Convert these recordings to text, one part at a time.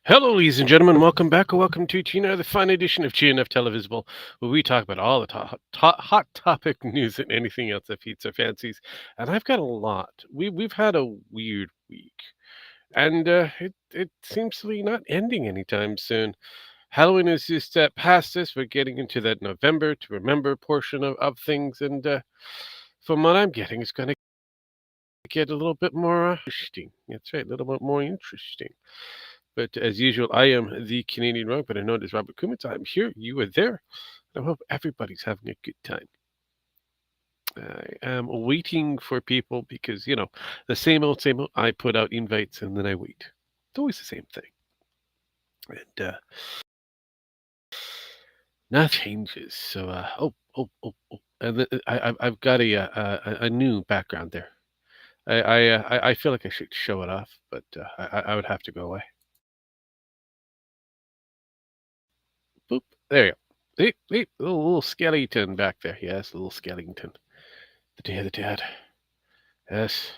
Hello, ladies and gentlemen. Welcome back, or welcome to another fun edition of GNF Televisable, where we talk about all the hot topic news and anything else that feeds our fancies. And I've got a lot. We've had a weird week, and it seems to be not ending anytime soon. Halloween is just past us. We're getting into that November to remember portion of things, and from what I'm getting, it's going to get a little bit more interesting. That's right, a little bit more interesting. But as usual, I am the Canadian Rogue, but I'm known as Robert Kumitz. I'm here, you are there. I hope everybody's having a good time. I am waiting for people because, the same old, same old. I put out invites and then I wait. It's always the same thing. And nothing changes. So, And I've got a new background there. I feel like I should show it off, but I would have to go away. Boop. There you go. Hey, little skeleton back there. Yes, a little skeleton. The dad. Yes.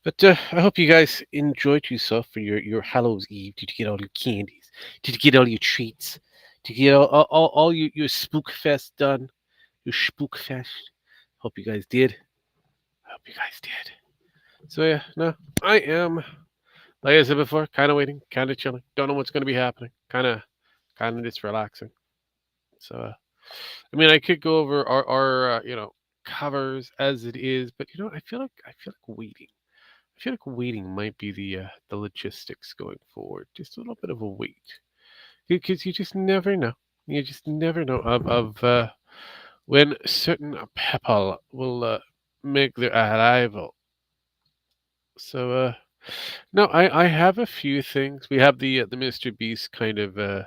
But I hope you guys enjoyed yourself for your Hallows Eve. Did you get all your candies? Did you get all your treats? Did you get all your spook fest done? Your spook fest? Hope you guys did. I hope you guys did. So yeah, no, I am, like I said before, kind of waiting, kind of chilling. Don't know what's going to be happening. Kind of just relaxing. So, I mean, I could go over our covers as it is, but I feel like waiting. I feel like waiting might be the logistics going forward. Just a little bit of a wait, because you just never know. You just never know of when certain people will make their arrival. So, no, I have a few things. We have the Mr. Beast kind of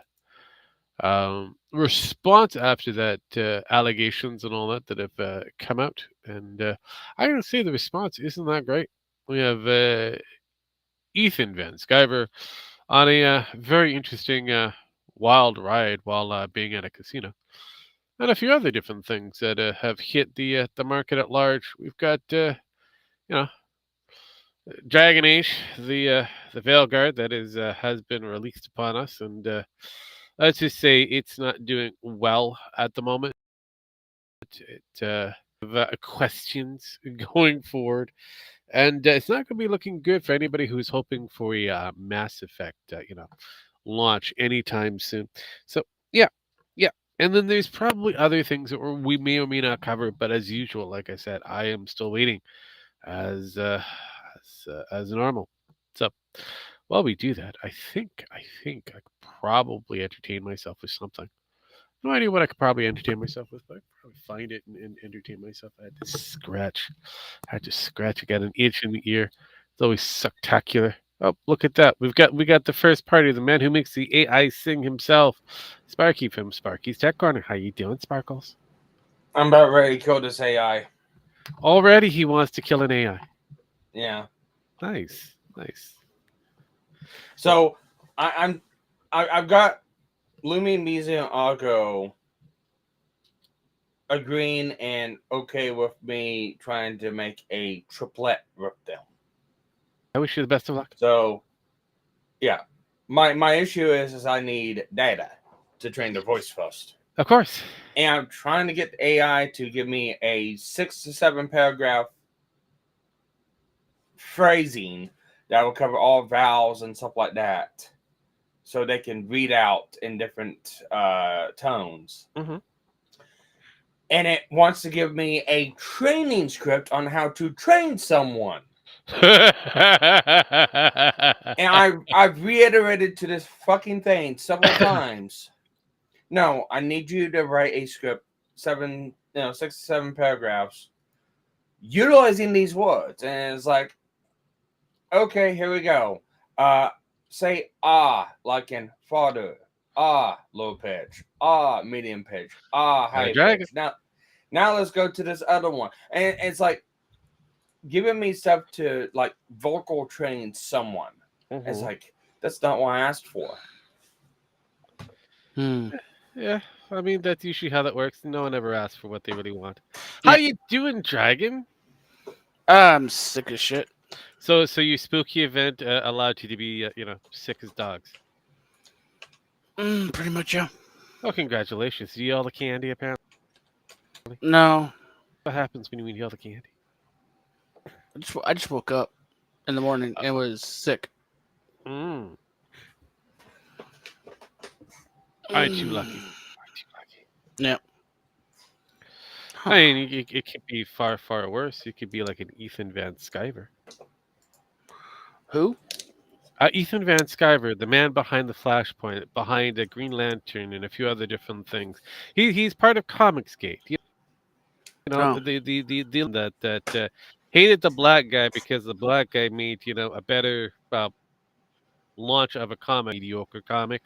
response after that allegations and all that have come out, and I gotta say the response isn't that great. We have Ethan Van Sciver on a very interesting wild ride while being at a casino, and a few other different things that have hit the market at large. We've got you know Dragon Age, the Veilguard that is has been released upon us, and let's just say it's not doing well at the moment. It questions going forward, and it's not going to be looking good for anybody who's hoping for a Mass Effect, launch anytime soon. So yeah. And then there's probably other things that we may or may not cover, but as usual, like I said, I am still waiting as normal. So while we do that, I think I could probably entertain myself with something. No idea what I could probably entertain myself with, but I could probably find it and entertain myself. I had to scratch. I got an itch in the ear. It's always spectacular. Oh, look at that. We got the first party, the man who makes the AI sing himself. Sparky from Sparky's Tech Corner. How you doing, Sparkles? I'm about ready to kill this AI. Already he wants to kill an AI. Yeah. Nice. So I've got Lumi, Mizi, and Argo agreeing and okay with me trying to make a triplet rip down. I wish you the best of luck. So yeah. My issue is I need data to train the voice first. Of course. And I'm trying to get the AI to give me a 6 to 7 paragraph phrasing that will cover all vowels and stuff like that, so they can read out in different tones. Mm-hmm. And it wants to give me a training script on how to train someone. And I've reiterated to this fucking thing several times. No, I need you to write a script, 6 to 7 paragraphs, utilizing these words. And it's like, okay, here we go. Say like in father. Low pitch. Medium pitch. High pitch. Now let's go to this other one. And it's like giving me stuff to like vocal train someone. Mm-hmm. It's like, That's not what I asked for. Hmm. Yeah, I mean that's usually how that works. No one ever asks for what they really want. How Yeah. you doing, Dragon? I'm sick as shit. So your spooky event allowed you to be, sick as dogs. Pretty much, yeah. Oh, congratulations! You eat all the candy apparently. No, What happens when you eat all the candy? I just woke up in the morning and was sick. Mm, aren't you lucky? Mm. Aren't you lucky? Yeah. I Huh. mean, it could be far, far worse. You could be like an Ethan Van Sciver. Who? Ethan Van Sciver, the man behind the Flashpoint, behind a Green Lantern and a few other different things. He's part of Comicsgate. Oh. The that hated the black guy because the black guy made a better launch of a comic, mediocre comic.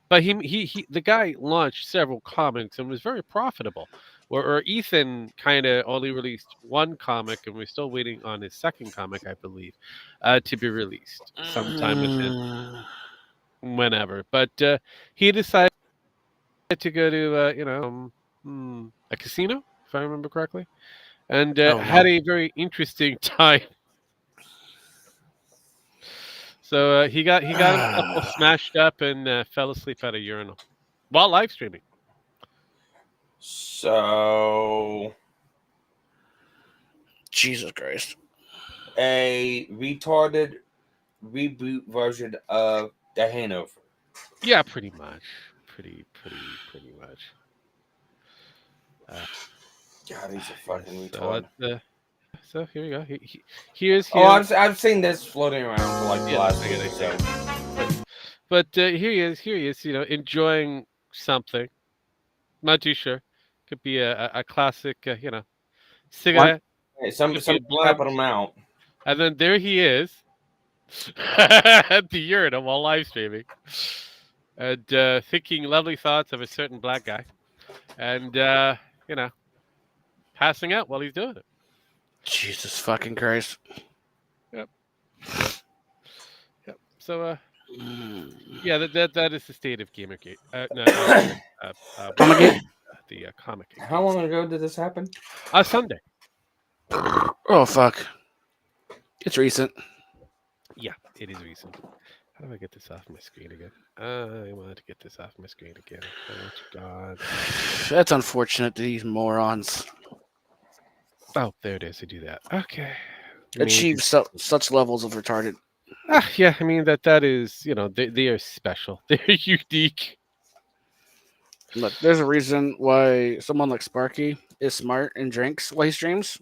But he the guy launched several comics and was very profitable. Or Ethan kind of only released one comic, and we're still waiting on his second comic, I believe, to be released sometime within Mm. whenever. But he decided to go to a casino, if I remember correctly, and Oh had no. a very interesting time. So he got himself all smashed up and fell asleep at a urinal while live streaming. So Jesus Christ. a retarded reboot version of The Hangover. Yeah, pretty much. Pretty much. Uh, God, he's a yes. fucking So retard. so here we go. Here's Oh, him. I've seen this floating around for like the Yeah, last I week get or it. so. But here he is. Here he is. Enjoying something. Not too sure. Could be a classic. One. Cigarette. Hey, some Could be a clapping blunt. him out. And then there he is at the urinal while live streaming, and thinking lovely thoughts of a certain black guy, and you know, passing out while he's doing it. Jesus fucking Christ. Yep, yep, yep. So Mm. yeah, that is the state of Gamergate. No, not Gamergate. Come again? The comic How long ago did this happen? Sunday. Oh fuck. It's recent. Yeah, it is recent. How do I get this off my screen again? I wanted to get this off my screen again. Oh God. That's unfortunate to these morons Oh, there it is. I do that. Okay. I mean, achieve such levels of retarded. yeah. I mean that is they are special. They're unique. Look, there's a reason why someone like Sparky is smart and drinks while he streams,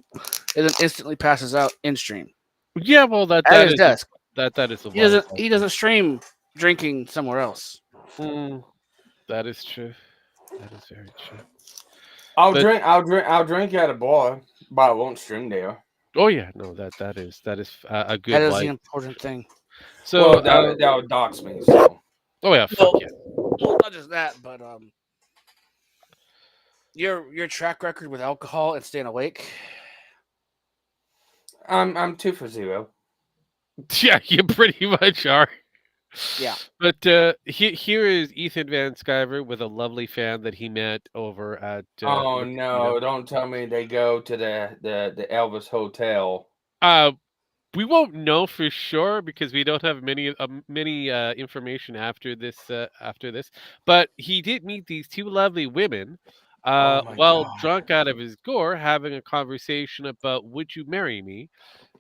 and then instantly passes out in stream Yeah. Well, at his is desk. that is a He well doesn't. said He thing. doesn't stream drinking somewhere else. Mm, that is true. That is very true. I'll But drink. I'll drink at a bar, but I won't stream there. oh yeah, no, that is a That good is the life. important thing. So Well, that would dox me. So oh yeah, fuck Well, yeah. well, not just that, but your track record with alcohol and staying awake. I'm 2 for 0. Yeah, you pretty much are. Yeah. But here is Ethan Van Sciver with a lovely fan that he met over at Oh the casino. no! Don't tell me they go to the Elvis Hotel. Uh, we won't know for sure because we don't have many information after this. But he did meet these two lovely women, Oh my while god! drunk out of his gore, having a conversation about would you marry me,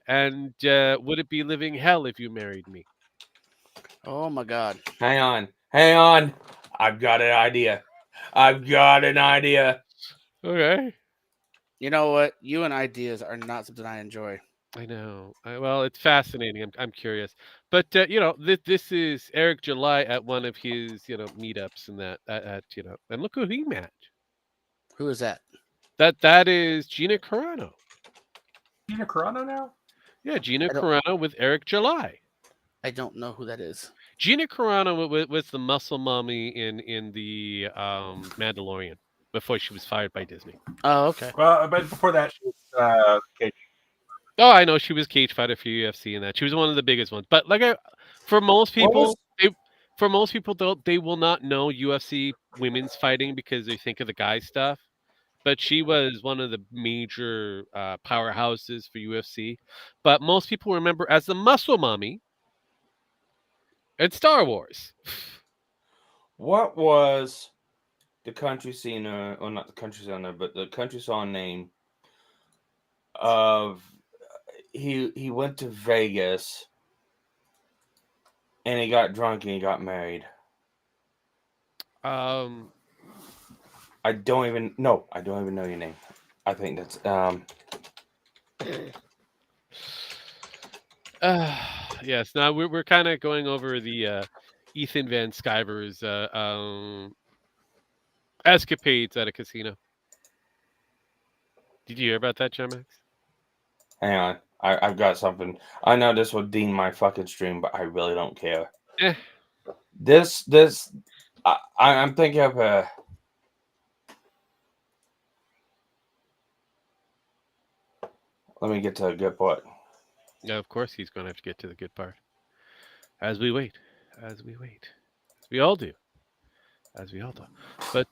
and would it be living hell if you married me? Oh my God. Hang on! I've got an idea. I've got an idea. Okay. You know what? You and ideas are not something I enjoy. I know. Well, it's fascinating. I'm curious, but this is Eric July at one of his meetups and that at and look who he met. Who is that? That is Gina Carano. Gina Carano now? Yeah, Gina I don't. Carano with Eric July. I don't know who that is. Gina Carano was the muscle mommy in the Mandalorian before she was fired by Disney. Oh, okay. Well, but before that, she was okay. Oh, I know she was cage fighter for UFC and that. She was one of the biggest ones. But for most What was people, for most people, they will not know UFC women's fighting because they think of the guy stuff. But she was one of the major powerhouses for UFC. But most people remember as the Muscle Mommy in Star Wars. What was the country singer, or not the country singer, but the country song name of he went to Vegas and he got drunk and he got married. Um, I don't even know your name. I think that's yes. Now we're kind of going over the Ethan Van Sciver's escapades at a casino. Did you hear about that, Chemex? hang on. I've got something. I know this will deem my fucking stream, but I really don't care. Eh. This I'm thinking of a. Let me get to a good part. Yeah, of course he's going to have to get to the good part. As we wait, as we wait, as we all do, as we all do. But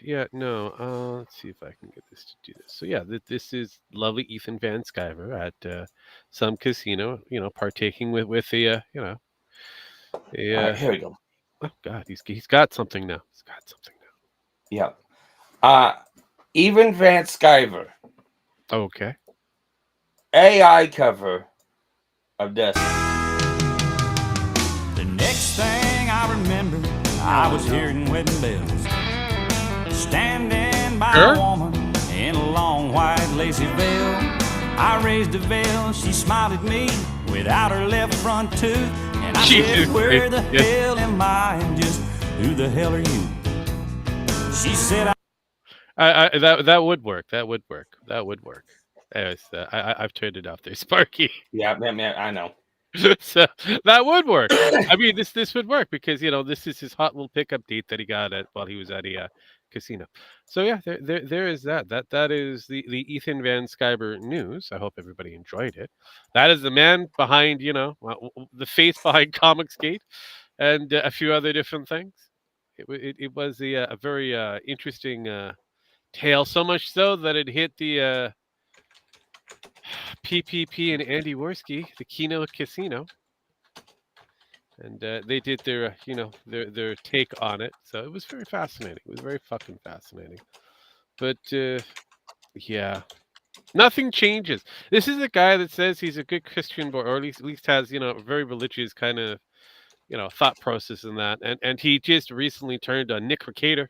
yeah, no. Let's see if I can get this to do this. So yeah, this is lovely Ethan Van Sciver at some casino. You know, partaking with the All right, here we go. oh God, he's got something now. He's got something now. Yeah. Even Van Sciver. Okay. AI cover of this. The next thing I remember, I was hearing wedding bells, standing by a woman in a long white lacy veil. I raised a veil, she smiled at me without her left front tooth, and I said, where the hell am I, and just who the hell are you? She said, that would work. That would work. That would work. Anyways, I've turned it off there, Sparky. Yeah, I know. So that would work. I mean, this would work because this is his hot little pickup date that he got while he was at a casino. So yeah, there is that. That is the Ethan Van Sciver news. I hope everybody enjoyed it. That is the man behind the face behind Comicsgate and a few other different things. It was a very interesting tale. So much so that it hit the PPP and Andy Worski, the Keno Casino, and they did their their take on it. So it was very fascinating. It was very fucking fascinating. But yeah, nothing changes. This is a guy that says he's a good Christian boy, or at least has a very religious kind of thought process in that. And he just recently turned on Nick Ricator,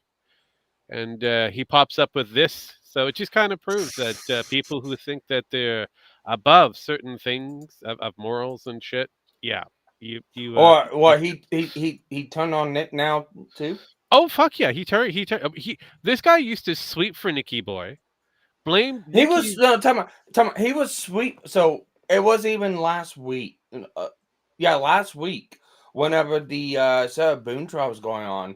and he pops up with this. So it just kind of proves that people who think that they're above certain things of morals and shit, yeah, you Or what he turned on Nick now too? oh fuck yeah, he this guy used to sweep for Nicky Boy. Blamed He Nicky. was no time out. He was sweet. So it was even last week. Last week. Whenever the Sarah Boone trial was going on,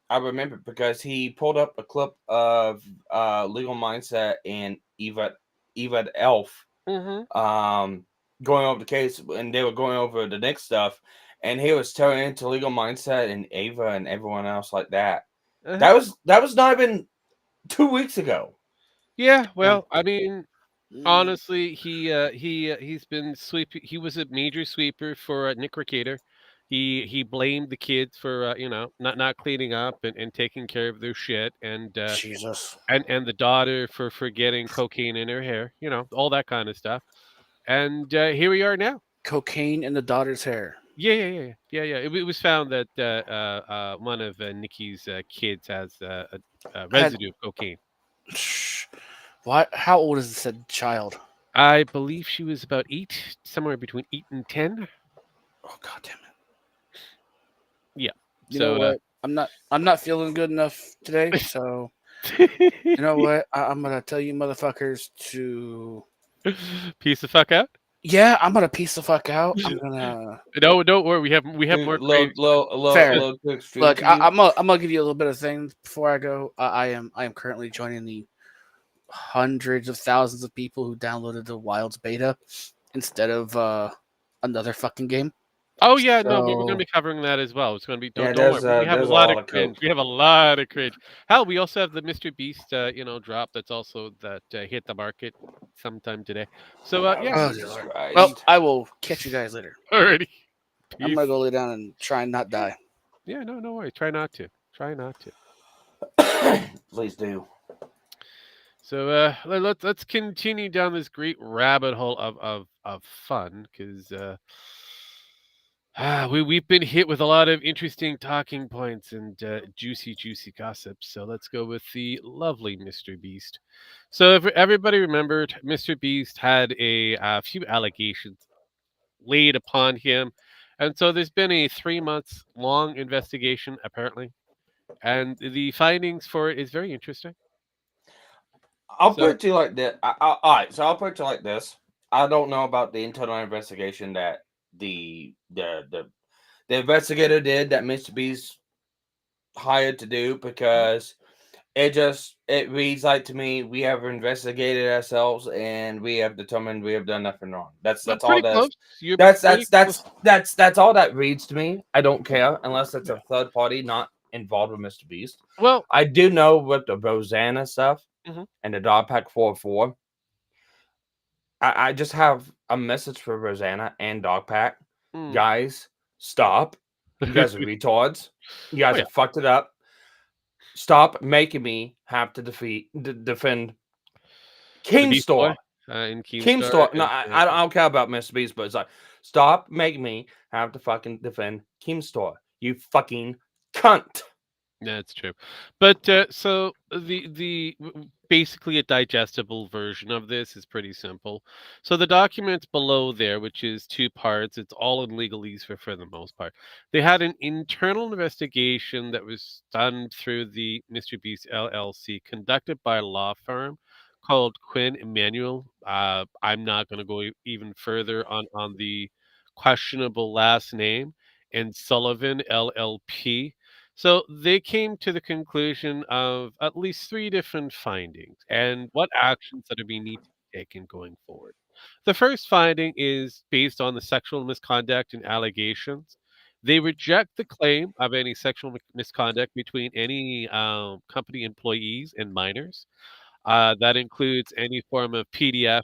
I remember because he pulled up a clip of Legal Mindset and Eva Elf going over the case, and they were going over the next stuff, and he was turning into Legal Mindset and Ava and everyone else like that. That was not even 2 weeks ago. Yeah, well, I mean, honestly, he's been sweeping. He was a major sweeper for Nick Ricator. He blamed the kids for not cleaning up and taking care of their shit, and Jesus. and the daughter for getting cocaine in her hair, all that kind of stuff. And here we are now. Cocaine in the daughter's hair. Yeah. It was found that one of Nikki's kids has a residue of cocaine. What? How old is the said child? I believe she was about 8, somewhere between 8 and 10. Oh God damn it! Yeah. You know what? I'm not feeling good enough today. So you know what? I'm gonna tell you motherfuckers to Piece the fuck out. Yeah, I'm gonna piece the fuck out. I'm gonna No, don't worry. We have more. Fair. Low Look, I'm gonna give you a little bit of things before I go. I am currently joining the hundreds of thousands of people who downloaded the Wilds beta instead of another fucking game. Oh yeah, no, we're going to So be covering that as well. It's going to be Yeah, don't worry. We have a there's a lot lot of of cringe. coke. We have a lot of cringe. Hell, we also have the Mr. Beast, drop that's also that hit the market sometime today. So Oh, yeah, oh dear Jesus Lord. Well, Christ. I will catch you guys later. already. I'm Peace. gonna go lay down and try and not die. Yeah, no, no worry. Try not to. Try not to. Please do. So let's continue down this great rabbit hole of fun because we've been hit with a lot of interesting talking points and juicy gossip. So let's go with the lovely Mr. Beast. So if everybody remembered, Mr. Beast had a few allegations laid upon him, and so there's been a 3 months long investigation apparently, and the findings for it is very interesting. I'll put So it to you like this. All right, so I'll put it to you like this. I don't know about the internal investigation that the investigator did that Mr. Beast hired to do because it reads like to me we have investigated ourselves and we have determined we have done nothing wrong. That's all pretty close. You're that's pretty that's close. that's that's all that reads to me. I don't care unless it's a third party not involved with Mr. Beast. Well, I do know with the Rosanna stuff Mhm. and the Dog Pack 4-4. I just have a message for Rosanna and Dog Pack. mm. Guys, stop. You guys are retards. You guys Oh, yeah. have fucked it up. Stop making me have to defend The Beast Boy Keemstar. in Keemstar. Keemstar. No, I don't care about Mr. Beast, but it's like, stop making me have to fucking defend Keemstar. You fucking cunt. That's true. But so basically a digestible version of this is pretty simple. So the document below there, which is two parts, it's all in legalese for the most part. They had an internal investigation that was done through the Mr. Beast LLC, conducted by a law firm called Quinn Emanuel. I'm not going to go even further on the questionable last name, and Sullivan LLP. So they came to the conclusion of at least three different findings and what actions that are being need to be taken going forward. The first finding is based on the sexual misconduct and allegations. They reject the claim of any sexual misconduct between any company employees and minors. That includes any form of PDF,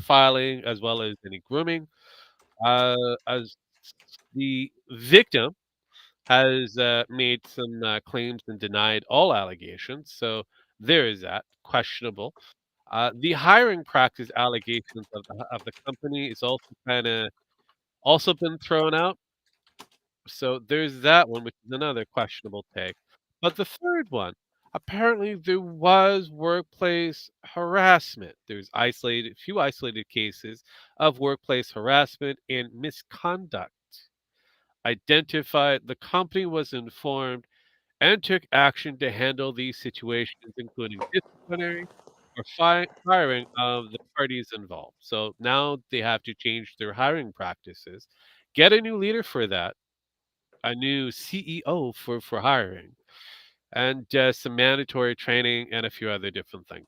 filing, as well as any grooming. As the victim has made some claims and denied all allegations. So there is that questionable. The hiring practice allegations of the company is also kind of also been thrown out. So there's that one, which is another questionable take. But the third one, apparently there was workplace harassment. There's few isolated cases of workplace harassment and misconduct. Identified, the company was informed and took action to handle these situations, including disciplinary or firing of the parties involved. So now they have to change their hiring practices, get a new leader for that, a new CEO for hiring, and some mandatory training and a few other different things.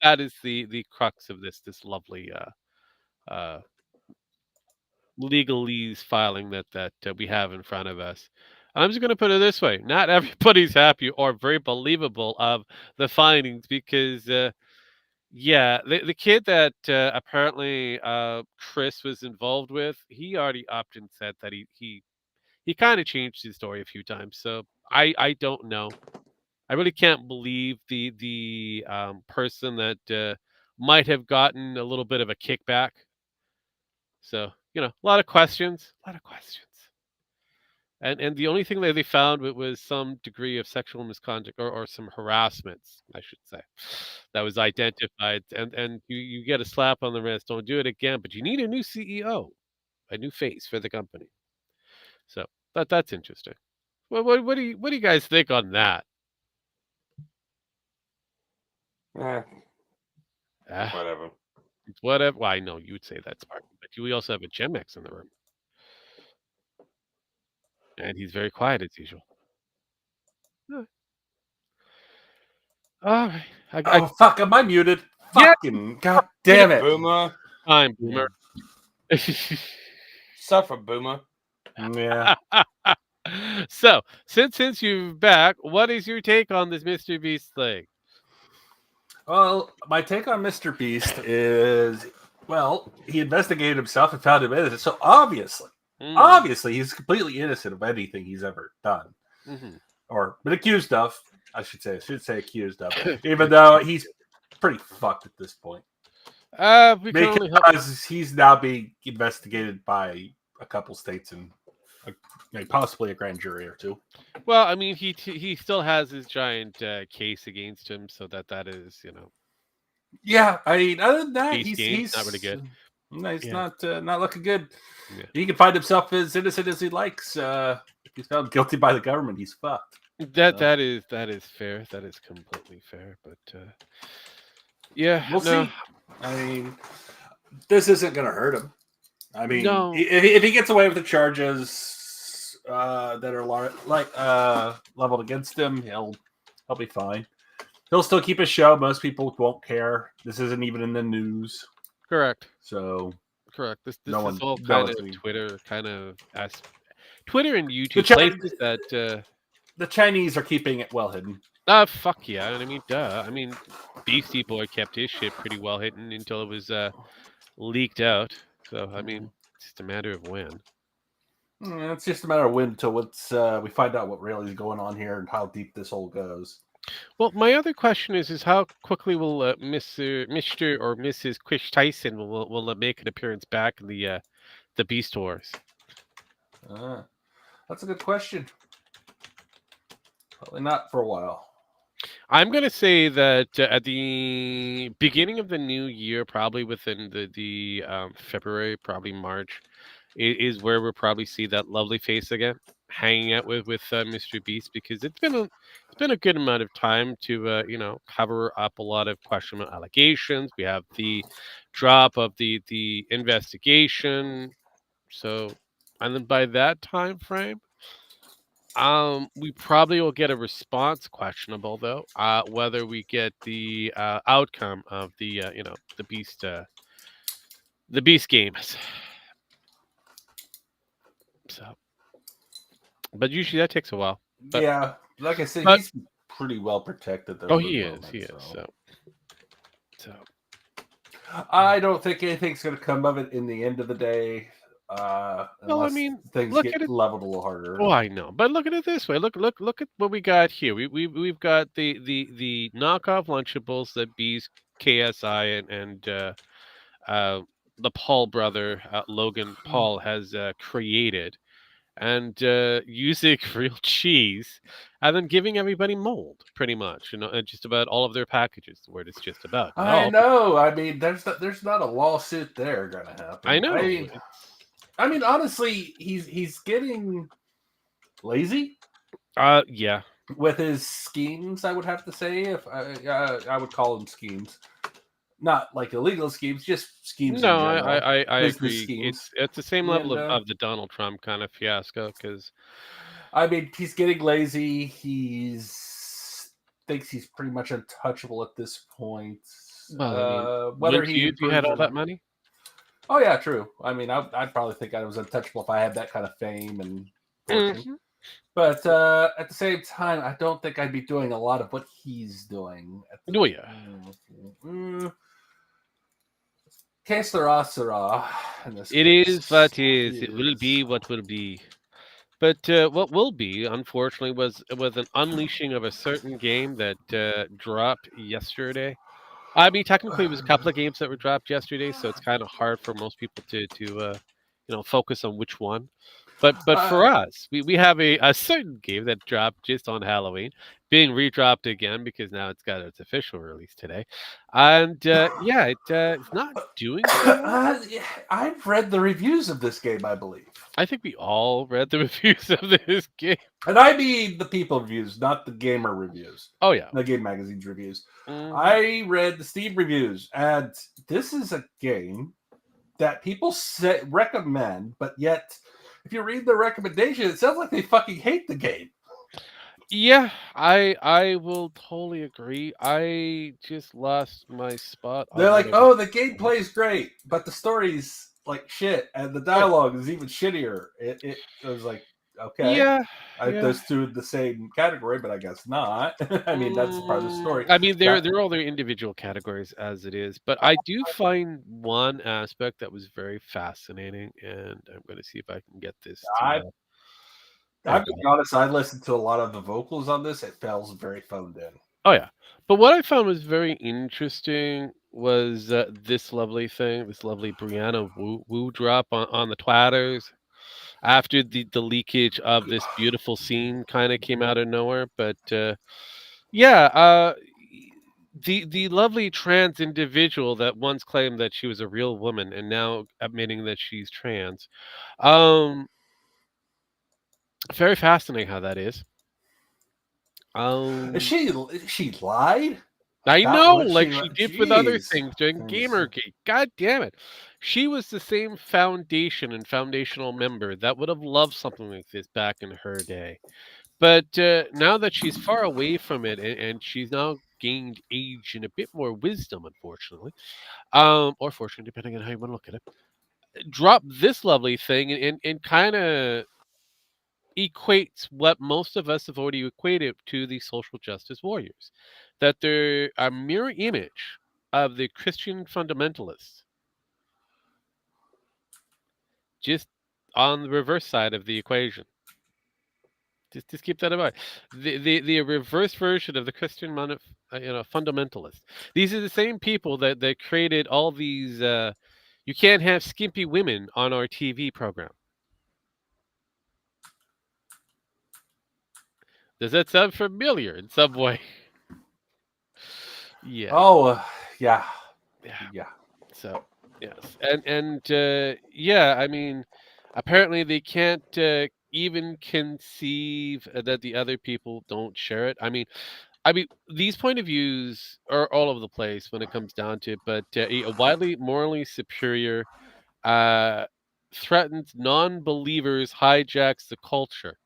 That is the crux of this lovely uh, legalese filing that we have in front of us. I'm just going to put it this way: not everybody's happy or very believable of the findings because, yeah, the kid that apparently Chris was involved with, he already upped and said that he kind of changed his story a few times. So I don't know. I really can't believe the person that might have gotten a little bit of a kickback. So, a lot of questions, a lot of questions. And the only thing that they found was some degree of sexual misconduct or some harassments, I should say, that was identified. And you get a slap on the wrist. Don't do it again. But you need a new CEO, a new face for the company. So that's interesting. What do you guys think on that? Eh, Ah, whatever. it's whatever. Well, I know you would say that's part, but we also have a Gemex in the room, and he's very quiet as usual. Huh. All right. Oh fuck! Am I muted? Yeah. Fucking god damn it! Boomer. Time, boomer. suffer, Boomer. Yeah. So, since you're back, what is your take on this Mr. Beast thing? Well, my take on Mr. Beast is, well, he investigated himself and found him innocent. So obviously, he's completely innocent of anything he's ever done Mm-hmm. or been accused of. I should say accused of, even though he's pretty fucked at this point We can only hope. because he's now being investigated by a couple states and possibly a grand jury or two. Well, I mean, he still has his giant case against him, so that is, Yeah, I mean, other than that, Beast game, he's not really good. No, he's Yeah. not looking good. Yeah. He can find himself as innocent as he likes. If he's found guilty by the government, he's fucked. That is fair. That is completely fair. But yeah, We'll no, see. I mean, this isn't going to hurt him. I mean, No. if he gets away with the charges that are leveled against him, he'll be fine. He'll still keep his show. Most people won't care. This isn't even in the news, correct. so This No is one- all no kind one's of gonna- Twitter, Twitter and YouTube Chi- places that. the Chinese are keeping it well hidden. Fuck yeah! I mean, duh. I mean, Beastie Boy kept his shit pretty well hidden until it was leaked out. So I mean, it's just a matter of when. It's just a matter of when until we find out what really is going on here and how deep this hole goes. Well, my other question is how quickly will Mr. or Mrs. Chris Tyson will make an appearance back in the Beast Wars? That's a good question. Probably not for a while. I'm gonna say that at the beginning of the new year, probably within the February, probably March, is where we'll probably see that lovely face again, hanging out with Mr. Beast, because it's been a good amount of time to cover up a lot of questionable allegations. We have the drop of the investigation, so and then by that time frame. We probably will get a response, questionable though. Whether we get the outcome of the beast games. So, but usually that takes a while. But- Yeah, like I said, but- he's pretty well protected. Though, Oh, for the he moment, is. So I don't think anything's going to come of it in the end of the day. I Unless mean, things look get at it- leveled a little harder. Oh, I know, but look at it this way. Look at what we got here. We've got the knockoff Lunchables that Bees KSI and the Paul brother Logan Paul has created, and using real cheese, and then giving everybody mold, pretty much. And just about all of their packages. The word it's just about. Not I all, know. I mean, there's not a lawsuit there going to happen. I know. I mean, honestly, he's getting lazy Yeah. with his schemes. I would have to say, if I would call them schemes, not like illegal schemes, just schemes. No, in general. I Business agree. schemes. It's the same level And, of the Donald Trump kind of fiasco, because I mean, he's getting lazy. Thinks he's pretty much untouchable at this point. Whether wouldn't he you if you had improves all or that not- money? Oh yeah, true. I mean, I'd probably think I was untouchable if I had that kind of fame and fortune. But at the same time, I don't think I'd be doing a lot of what he's doing. Oh yeah. Que sera. In this It case. is what is. It will be what will be. But what will be, unfortunately, was an unleashing of a certain game that dropped yesterday. I mean, technically, it was a couple of games that were dropped yesterday, so it's kind of hard for most people to focus on which one. But for us, we have a certain game that dropped just on Halloween, being redropped again because now it's got its official release today, and it's not doing so well. I've read the reviews of this game, I believe. I think we all read the reviews of this game. And I mean the people reviews, not the gamer reviews. Oh yeah. The game magazine's reviews. Mhm. I read the Steam reviews, and this is a game that people recommend, but yet, if you read the recommendation, it sounds like they fucking hate the game. Yeah, I will totally agree. I just lost my spot. They're on like, whatever- "Oh, the gameplay's great, but the story's like shit, and the dialogue is even shittier. It was like, okay, Yeah, yeah. those two in the same category, but I guess not. I mean, that's part of the story. I mean, That- they're all their individual categories as it is, but I do find one aspect that was very fascinating, and I'm going to see if I can get this to. I, There I'm we go. being honest. I listened to a lot of the vocals on this. It feels very phoned in. Oh yeah, but what I found was very interesting was this lovely thing, this lovely Brianna woo drop on the twatters after the leakage of this beautiful scene kind of came out of nowhere. But yeah, the lovely trans individual that once claimed that she was a real woman and now admitting that she's trans. Um, very fascinating how that is. Um, She lied I about know, what like she. she did with other Jeez. things during Gamergate. God damn it. She was the same foundation and foundational member that would have loved something like this back in her day. But now that she's far away from it and she's now gained age and a bit more wisdom, unfortunately, or fortune, depending on how you want to look at it, drop this lovely thing and kind of equates what most of us have already equated to the social justice warriors, that they're a mirror image of the Christian fundamentalists, just on the reverse side of the equation. Just keep that in mind. The reverse version of the Christian fundamentalist. These are the same people that created all these. You can't have skimpy women on our TV program. Does that sound familiar in some way? Yeah. Oh, yeah, Yeah. yeah. So yes, and yeah, I mean, apparently they can't even conceive that the other people don't share it. I mean, these point of views are all over the place when it comes down to it. But a widely morally superior threatens non-believers, hijacks the culture.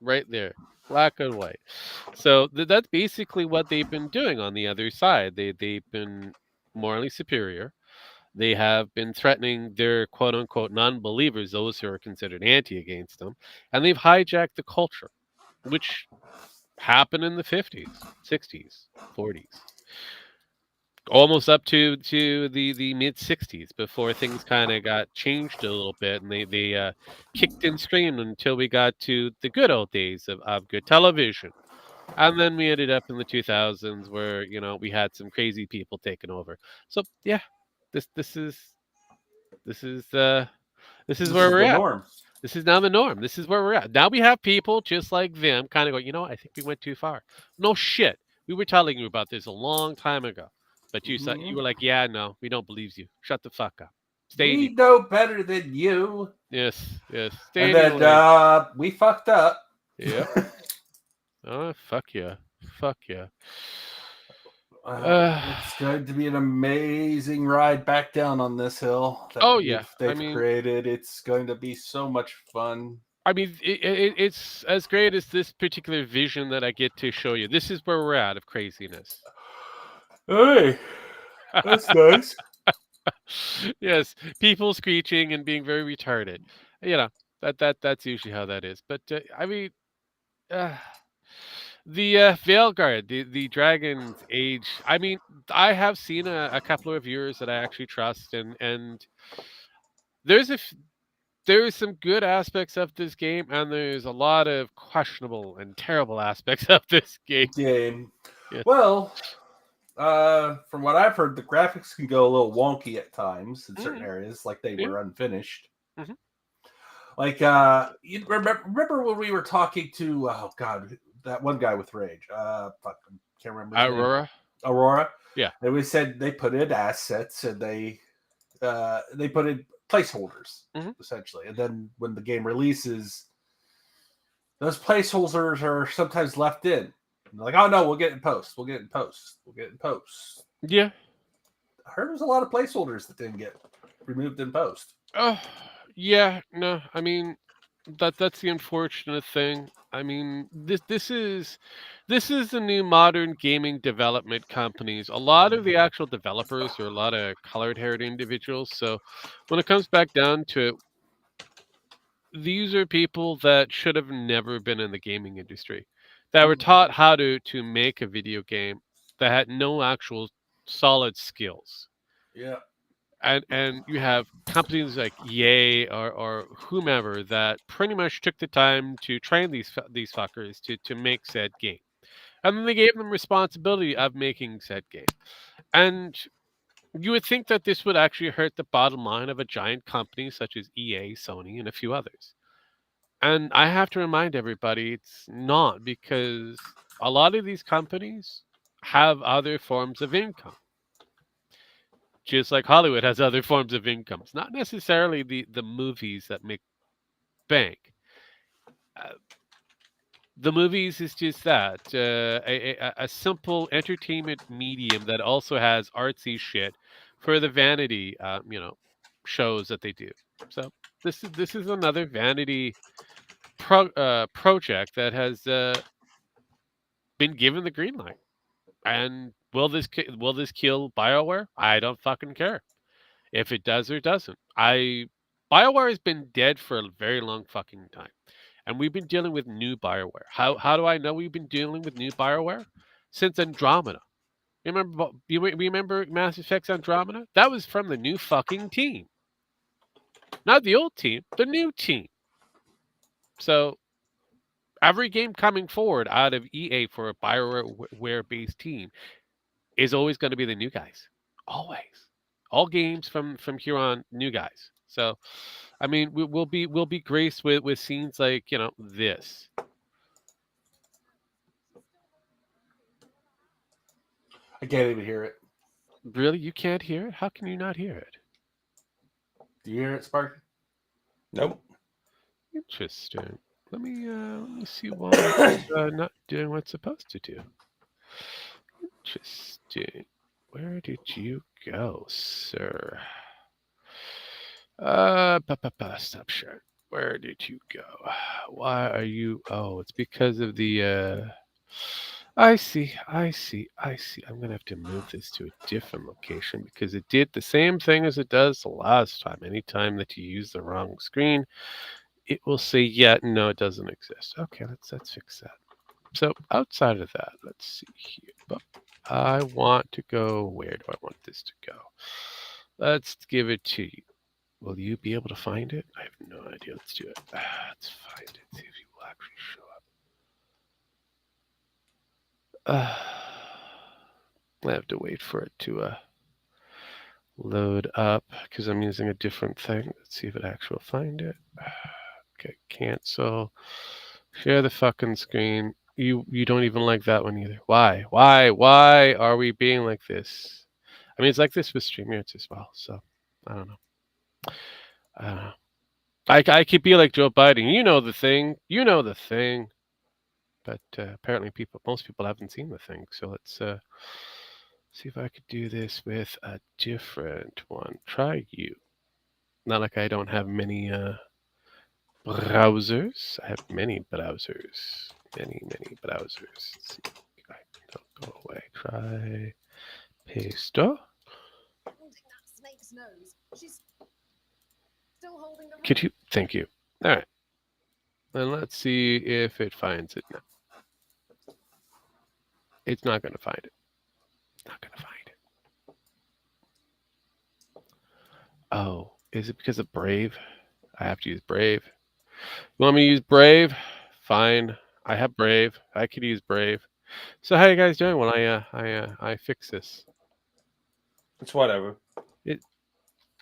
Right there, black and white. So that's basically what they've been doing on the other side. They've been morally superior. They have been threatening their quote unquote non believers, those who are considered anti against them, and they've hijacked the culture, which happened in the 50s, 60s, 40s, almost up to the mid 60s before things kind of got changed a little bit and they kicked and screamed until we got to the good old days of good television. And then we ended up in the 2000s where, we had some crazy people taking over. So yeah, this is this is this is This where is we're the at. norm. This is now the norm. This is where we're at. Now we have people just like them kind of going, I think we went too far. No shit. We were telling you about this a long time ago. But you were like, yeah, no, we don't believe you. Shut the fuck up. Stay in your We know better than you. Yes, yes. Stay And in your then lane. we fucked up. Yep. Oh, fuck yeah. Fuck yeah. It's going to be an amazing ride back down on this hill that Oh yeah. they've created. It's going to be so much fun. It's as great as this particular vision that I get to show you. This is where we're at of craziness. Hey, that's nice. Yes, people screeching and being very retarded. You know that's usually how that is. But uh, the Veil Guard, the Dragon's Age. I have seen a couple of reviewers that I actually trust, and there's there's some good aspects of this game, and there's a lot of questionable and terrible aspects of this game. Yeah. Well, from what I've heard, the graphics can go a little wonky at times in certain areas, like they were unfinished. Mhm. Like, you remember when we were talking to, oh God, that one guy with Rage? Fuck, I can't remember his name. Aurora. Yeah. And we said they put in assets and they put in placeholders, essentially. And then when the game releases, those placeholders are sometimes left in. And they're like, oh no, we'll get in post. We'll get in post. We'll get in post. Yeah. I heard there's a lot of placeholders that didn't get removed in post. Oh, yeah. No, That's the unfortunate thing. I mean, this is the new modern gaming development companies. A lot of the actual developers are a lot of colored-haired individuals. So when it comes back down to it, these are people that should have never been in the gaming industry, that were taught how to make a video game, that had no actual solid skills. Yeah. And you have companies like EA or whomever that pretty much took the time to train these fuckers to make said game, and then they gave them responsibility of making said game. And you would think that this would actually hurt the bottom line of a giant company such as EA, Sony, and a few others. And I have to remind everybody it's not, because a lot of these companies have other forms of income, just like Hollywood has other forms of incomes, not necessarily the movies that make bank. Uh, the movies is just that, a simple entertainment medium that also has artsy shit for the vanity, shows that they do. So this is another vanity project that has been given the green light. And will this kill BioWare? I don't fucking care. If it does or doesn't. BioWare has been dead for a very long fucking time. And we've been dealing with new BioWare. How do I know we've been dealing with new BioWare? Since Andromeda. You remember Mass Effect's Andromeda? That was from the new fucking team. Not the old team, the new team. So every game coming forward out of EA for a BioWare based team is always going to be the new guys. Always. All games from here on, new guys. So, I mean, we'll be graced with scenes like this. I can't even hear it. Really, you can't hear it? How can you not hear it? Do you hear it, Spark? Nope. Interesting. Let me see why it's not doing what it's supposed to do. Interesting. Where did you go, sir? Stop sharing. Where did you go? Why are you? Oh, it's because of the. I see. I'm gonna have to move this to a different location because it did the same thing as it does the last time. Anytime that you use the wrong screen, it will say, "Yeah, no, it doesn't exist." Okay, let's fix that. So outside of that, let's see here. But I want to go. Where do I want this to go? Let's give it to you. Will you be able to find it? I have no idea. Let's do it. Let's find it. See if you will actually show up. I have to wait for it to load up because I'm using a different thing. Let's see if it actually will find it. Okay, cancel. Share the fucking screen. You don't even like that one either. Why? Why are we being like this? I mean, it's like this with StreamYards as well. So I don't know. I could be like Joe Biden. You know the thing. You know the thing. But apparently, most people haven't seen the thing. So let's see if I could do this with a different one. Try you. Not like I don't have many browsers. I have many browsers. Many browsers. Let's see. Don't go away. Try paste. Could you? Thank you. All right. And let's see if it finds it now. It's not going to find it. Not going to find it. Oh, is it because of Brave? I have to use Brave. You want me to use Brave? Fine. I have Brave. I could use Brave. So how you guys doing when I fix this? It's whatever.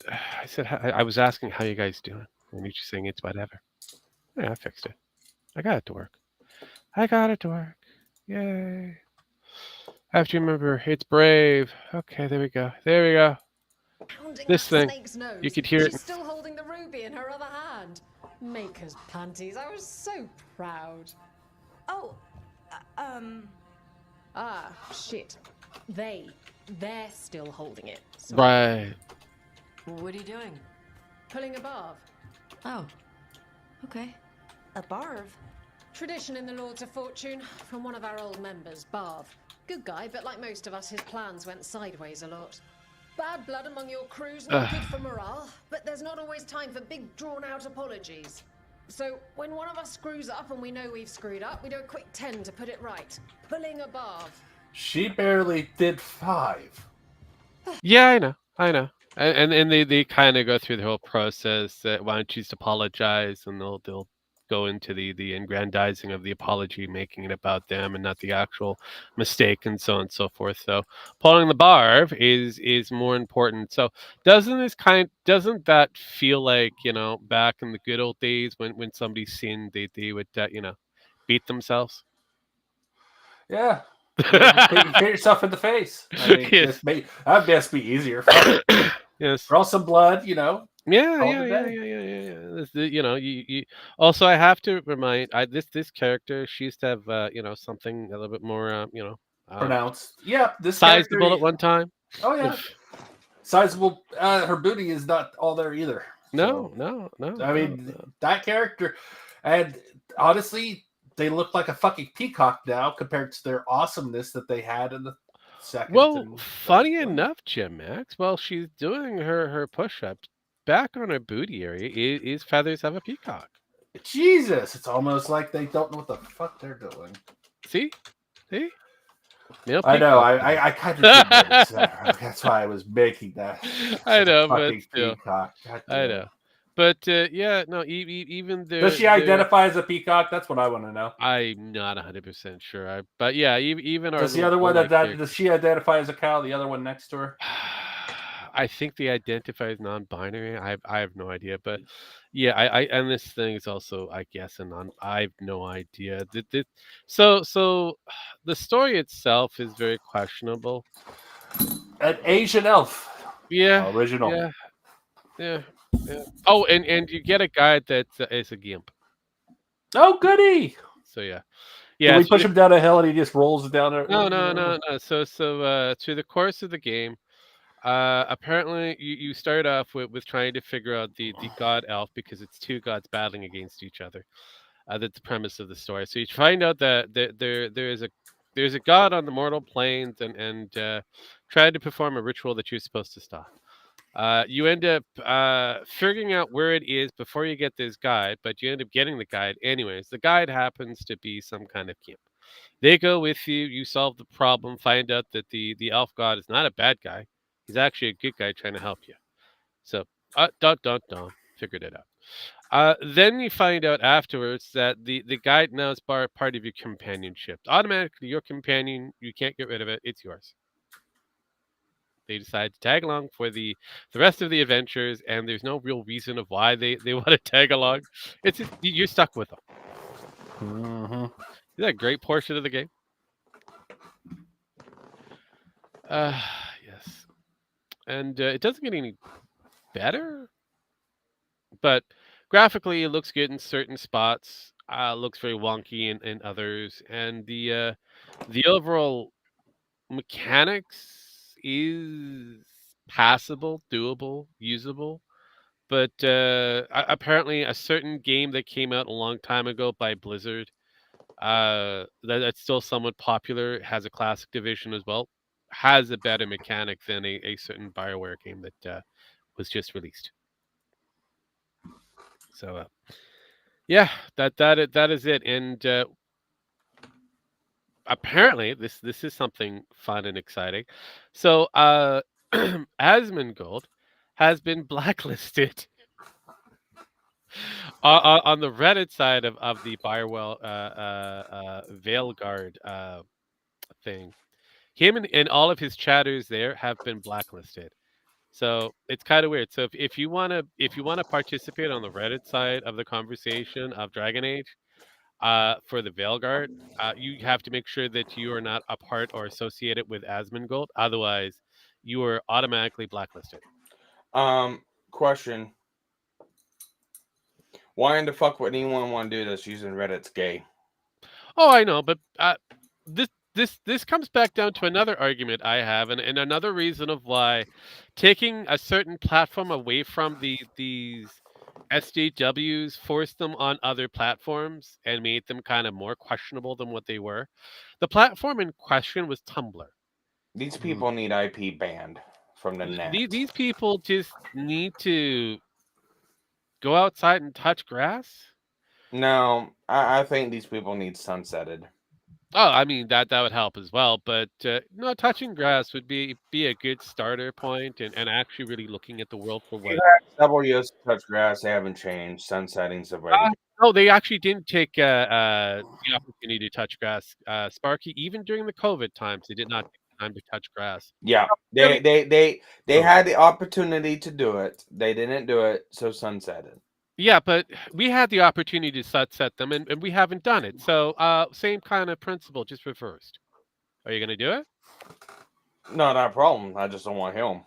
I said I was asking how you guys doing, and you're just saying it's whatever. Yeah, I fixed it. I got it to work. Yay! I have to remember it's Brave. Okay, there we go. This thing, you could hear it. She's still holding the ruby in her other hand. Maker's panties. I was so proud. Oh, Ah, shit. They're still holding it. So Right. what are you doing? pulling above. Oh, okay. A barv? Tradition in the Lords of Fortune from one of our old members, Barv. Good guy, but like most of us, his plans went sideways a lot. Bad blood among your crew's not good for morale, but there's not always time for big, drawn-out apologies. So when one of us screws up and we know we've screwed up, we do a quick 10 to put it right. Pulling a Barv. She barely did 5. Yeah, I know. And they kind of go through the whole process. Why don't you just apologize, and they'll go into the aggrandizing of the apology, making it about them and not the actual mistake, and so on and so forth. So pulling the barb is more important. So doesn't that feel like, back in the good old days when somebody sinned, they would beat themselves? Yeah. Hit yourself in the face. I mean, Yes. that best be easier. Fuck it. Yes. Draw some blood, Yeah. You also, I have to remind this character, she used to have something a little bit more Pronounced. Yeah, this sizable character. at one time. Oh yeah, sizable. Her booty is not all there either. No. I mean, that character, and honestly, they look like a fucking peacock now compared to their awesomeness that they had in the second. Well, funny enough, Jim Max, while she's doing her push-ups, back on her booty area is feathers of a peacock. Jesus, it's almost like they don't know what the fuck they're doing. See? Male I know. peacock. I kind of did notice that. That's why I was making that. I know, but fucking still. peacock. God I damn. know. But yeah, no. Even there. Does she identify as a peacock? That's what I want to know. I'm not 100% sure. But yeah, even our Does the little other one boy does she identify as a cow? The other one next to her. I think they identify as non-binary. I have no idea, but yeah, I and this thing is also, I guess, I have no idea. So the story itself is very questionable. An Asian elf. Yeah, Original. yeah. Oh, and you get a guy that is a gimp. Oh, goody! So yeah. Can we push him down a hill and he just rolls down there? No. So through the course of the game, apparently you start off with trying to figure out the god elf, because it's two gods battling against each other. That's the premise of the story. So you find out that there's a god on the mortal planes, and try to perform a ritual that you're supposed to stop. You end up figuring out where it is before you get this guide, but you end up getting the guide anyways. The guide happens to be some kind of gimp. They go with you. You solve the problem. Find out that the elf god is not a bad guy. He's actually a good guy trying to help you. So, figured it out. Then you find out afterwards that the guide now is part of your companionship. Automatically, your companion, you can't get rid of it. It's yours. They decide to tag along for the rest of the adventures, and there's no real reason of why they want to tag along. It's just, you're stuck with them. Mm-hmm. Is that a great portion of the game? Yes. And it doesn't get any better, but graphically it looks good in certain spots. Looks very wonky in others, and the overall mechanics is passable, doable, usable. But apparently, a certain game that came out a long time ago by Blizzard, that's still somewhat popular, has a classic division as well, has a better mechanic than a certain BioWare game that was just released. So yeah, that is it. And apparently this is something fun and exciting. So Asmongold has been blacklisted on the Reddit side of the Firewell Veilguard thing. Him and all of his chatters there have been blacklisted. So it's kind of weird. So if you wanna participate on the Reddit side of the conversation of Dragon Age, for the Veilguard, you have to make sure that you are not a part or associated with Asmongold. Otherwise, you are automatically blacklisted. Question. Why in the fuck would anyone want to do this using Reddit's gay? Oh, I know, but this comes back down to another argument I have, and another reason of why taking a certain platform away from these SJWs forced them on other platforms and made them kind of more questionable than what they were. The platform in question was Tumblr. These people need IP banned from the net. These people just need to go outside and touch grass. No, I think these people need sunsetted. Oh, I mean that would help as well, but no, touching grass would be a good starter point, and actually really looking at the world for what. Several years to touch grass, they haven't changed. Sunsetting's already. No, they actually didn't take the opportunity to touch grass. Sparky, even during the COVID times, they did not take the time to touch grass. Yeah, they had the opportunity to do it. They didn't do it, so sunsetted. Yeah, but we had the opportunity to sunset them, and we haven't done it. So, same kind of principle, just reversed. Are you going to do it? No, not a problem. I just don't want him.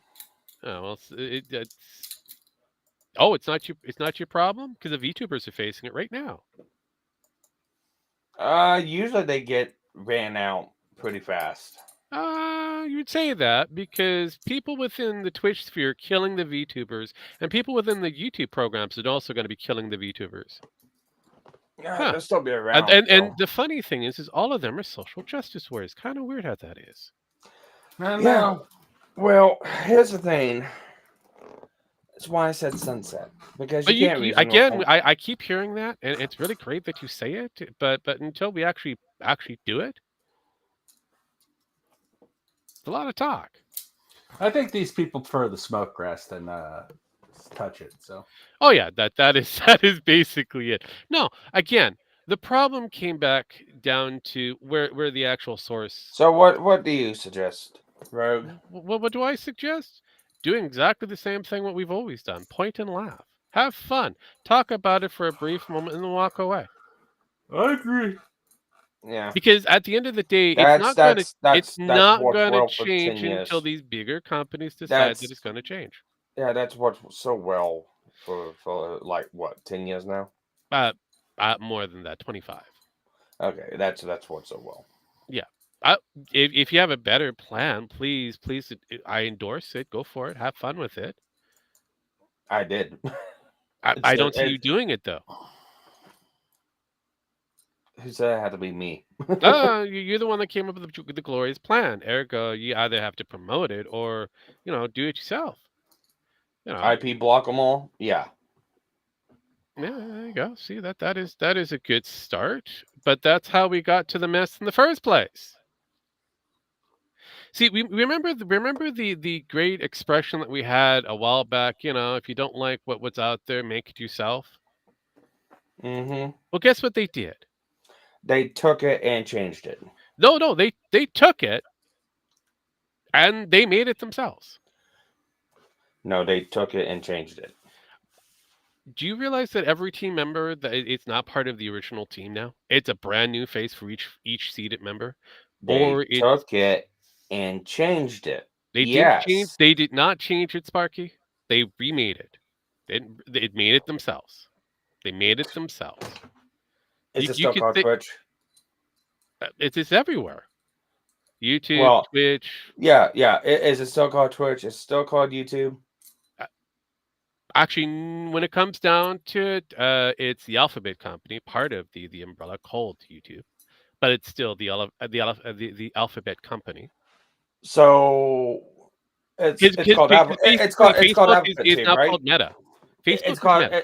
Oh well, it's it's not your problem because the VTubers are facing it right now. Usually they get ran out pretty fast. You'd say that because people within the Twitch sphere killing the VTubers, and people within the YouTube programs are also going to be killing the VTubers. They'll still be around. And the funny thing is all of them are social justice warriors. Kind of weird how that is. Yeah. Well, here's the thing. That's why I said sunset, because you can't reason again. I keep hearing that, and it's really great that you say it. But until we actually do it, it's a lot of talk. I think these people prefer the smoke grass than touch it. So. Oh yeah, that is basically it. No, again, the problem came back down to where the actual source. So what do you suggest, Rogue? What do I suggest? Doing exactly the same thing what we've always done. Point and laugh. Have fun. Talk about it for a brief moment and then walk away. I agree. Yeah. Because at the end of the day, it's not gonna change until these bigger companies decide that it's gonna change. Yeah, that's worked so well for like what, 10 years now? More than that, 25. Okay, that's worked so well. Yeah. If you have a better plan, please, I endorse it. Go for it. Have fun with it. I did. I don't see you doing it though. Who said it had to be me? You're the one that came up with the glorious plan. Ergo, you either have to promote it or do it yourself. IP block them all. Yeah. Yeah, there you go. See that is a good start, but that's how we got to the mess in the first place. See, we remember the great expression that we had a while back. If you don't like what's out there, make it yourself. Mm-hmm. Well, guess what they did? They took it and changed it. No, they took it and they made it themselves. No, they took it and changed it. Do you realize that every team member that it's not part of the original team now? It's a brand new face for each seated member. They took it and changed it. They did not change it, Sparky. They remade it. They made it themselves. They made it themselves. Is it still called Twitch? It's everywhere. YouTube, Twitch. Yeah. Is it still called Twitch? It's still called YouTube? Actually, when it comes down to it, it's the Alphabet company, part of the umbrella called YouTube, but it's still the Alphabet company. So it's called Alphabet. It's called Alphabet. It's now right? called Meta. Facebook it's called Meta.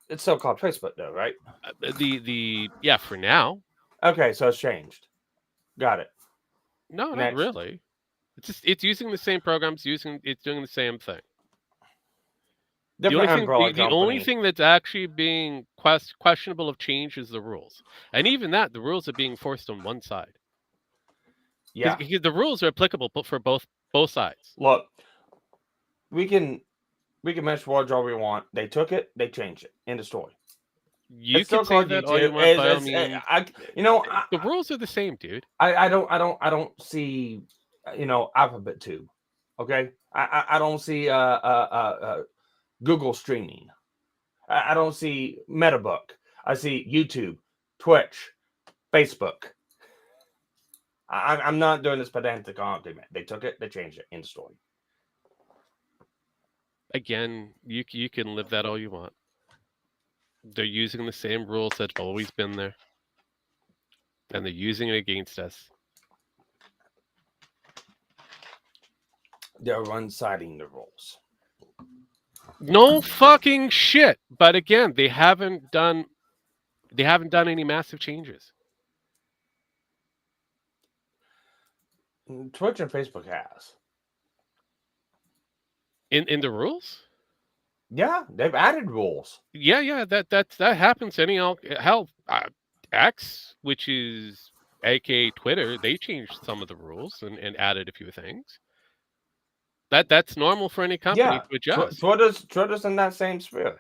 It's still called Facebook though, right? Yeah, for now. Okay, so it's changed. Got it. No, not really. It's using the same programs. It's doing the same thing. The only thing that's actually being questionable of change is the rules, and even that, the rules are being forced on one side. Yeah, because the rules are applicable for both sides. Look, we can mention what all we want. They took it, they changed it. End of story. You can say that all you want, by all means. The rules are the same, dude. I don't see Alphabet Tube. Okay, I don't see Google streaming. I don't see Metabook. I see YouTube, Twitch, Facebook. I'm not doing this pedantic argument. They took it, they changed it. End story. Again, you can live that all you want. They're using the same rules that's always been there, and they're using it against us. They're one-siding the rules. No fucking shit. But again, they haven't done any massive changes. Twitch and Facebook has. In the rules? Yeah, they've added rules. Yeah, that happens hell, X, which is aka Twitter, they changed some of the rules and added a few things. That's normal for any company Yeah, to adjust. Twitter's in that same spirit.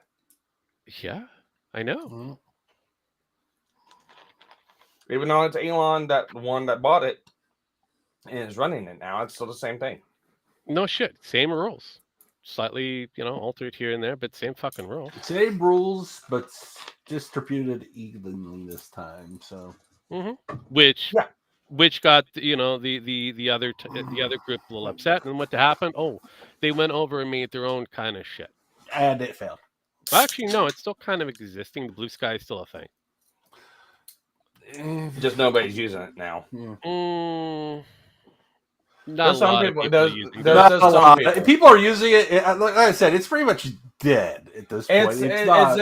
Yeah, I know. Mhm. Even though it's Elon, that one that bought it, and is running it now, it's still the same thing. No shit, same rules. Slightly, altered here and there, but same fucking rules. Same rules, but distributed evenly this time. So Which Yeah. which got the other the other group a little upset, and what happened? Oh, they went over and made their own kind of shit. and it failed. Actually, no, it's still kind of existing. The blue sky is still a thing. Just nobody's using it now. Mm, not There's a some lot people- of people there's- using there's- it. Not a some lot. people. People are using it. Like I said, it's pretty much dead at this point. It's not.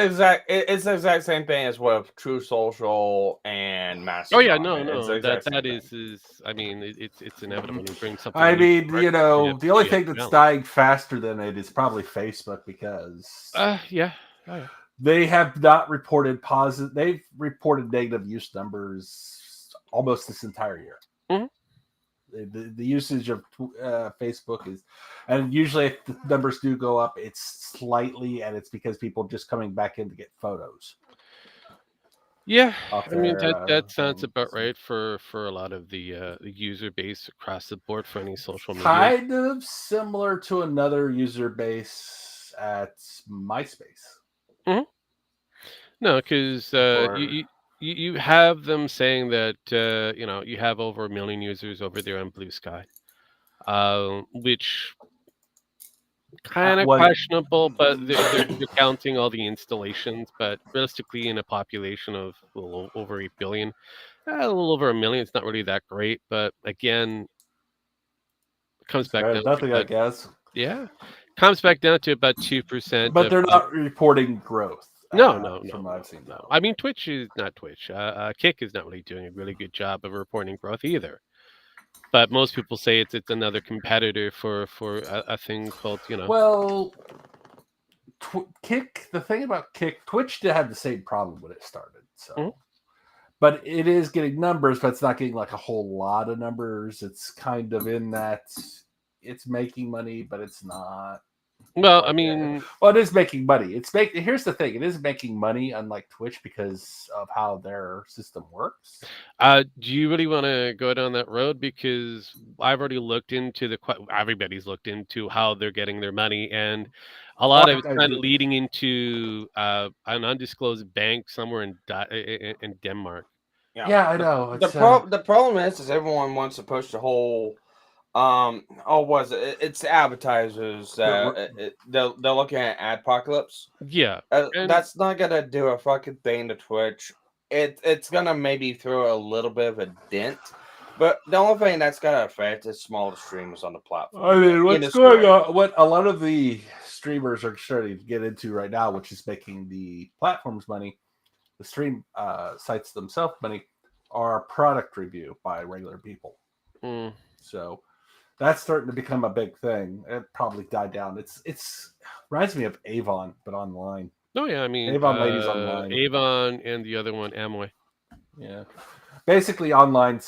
it's the exact same thing as with True Social and Master. Oh yeah, no, that is. I mean, it's inevitable to bring something. I new mean, to market, the only yeah, thing that's balance. dying faster than it is probably Facebook because Yeah. Oh, yeah. they have not reported positive. They've reported negative use numbers almost this entire year. Mhm. The usage of Facebook is, and usually if the numbers do go up, it's slightly, and it's because people just coming back in to get photos. Yeah, off I mean their, that sounds phones. about right for a lot of the user base across the board for any social media. Kind of similar to another user base at MySpace. No, because you have them saying that you have over 1 million users over there on Blue Sky, which kind of What- questionable, but they're counting all the installations. But realistically, in a population of a little over 8 billion, a little over 1 million, it's not really that great. But again, it comes back down Nothing, to I about, guess. comes back down to about 2%. But they're not reporting growth. No. From what I've seen. No. I mean, Twitch is not Twitch. Kick is not really doing a really good job of reporting growth either. But most people say it's another competitor for a thing called Well, Kick. The thing about Kick, Twitch did have the same problem when it started. So, Mhm. but it is getting numbers, but it's not getting like a whole lot of numbers. It's kind of in that it's making money, but it's not. Well, I mean, Well, it is making money. Here's the thing: it is making money, unlike Twitch, because of how their system works. do you really want to go down that road? Because I've already looked into everybody's looked into how they're getting their money, and a lot of it's I kind do. of leading into an undisclosed bank somewhere in Denmark. Yeah, I know. The problem is everyone wants to push the whole. It's advertisers. They're looking at Adpocalypse. Yeah, and- That's not gonna do a fucking thing to Twitch. It's gonna maybe throw a little bit of a dent, but the only thing that's gonna affect is smaller streamers on the platform. I mean, what's it's going great. on? What a lot of the streamers are starting to get into right now, which is making the platforms money, the stream sites themselves money, are product review by regular people. Mm. So that's starting to become a big thing. It probably died down. It's reminds me of Avon, but online. Oh yeah, I mean, Avon Ladies Online. Avon and the other one, Amway. Yeah, basically online.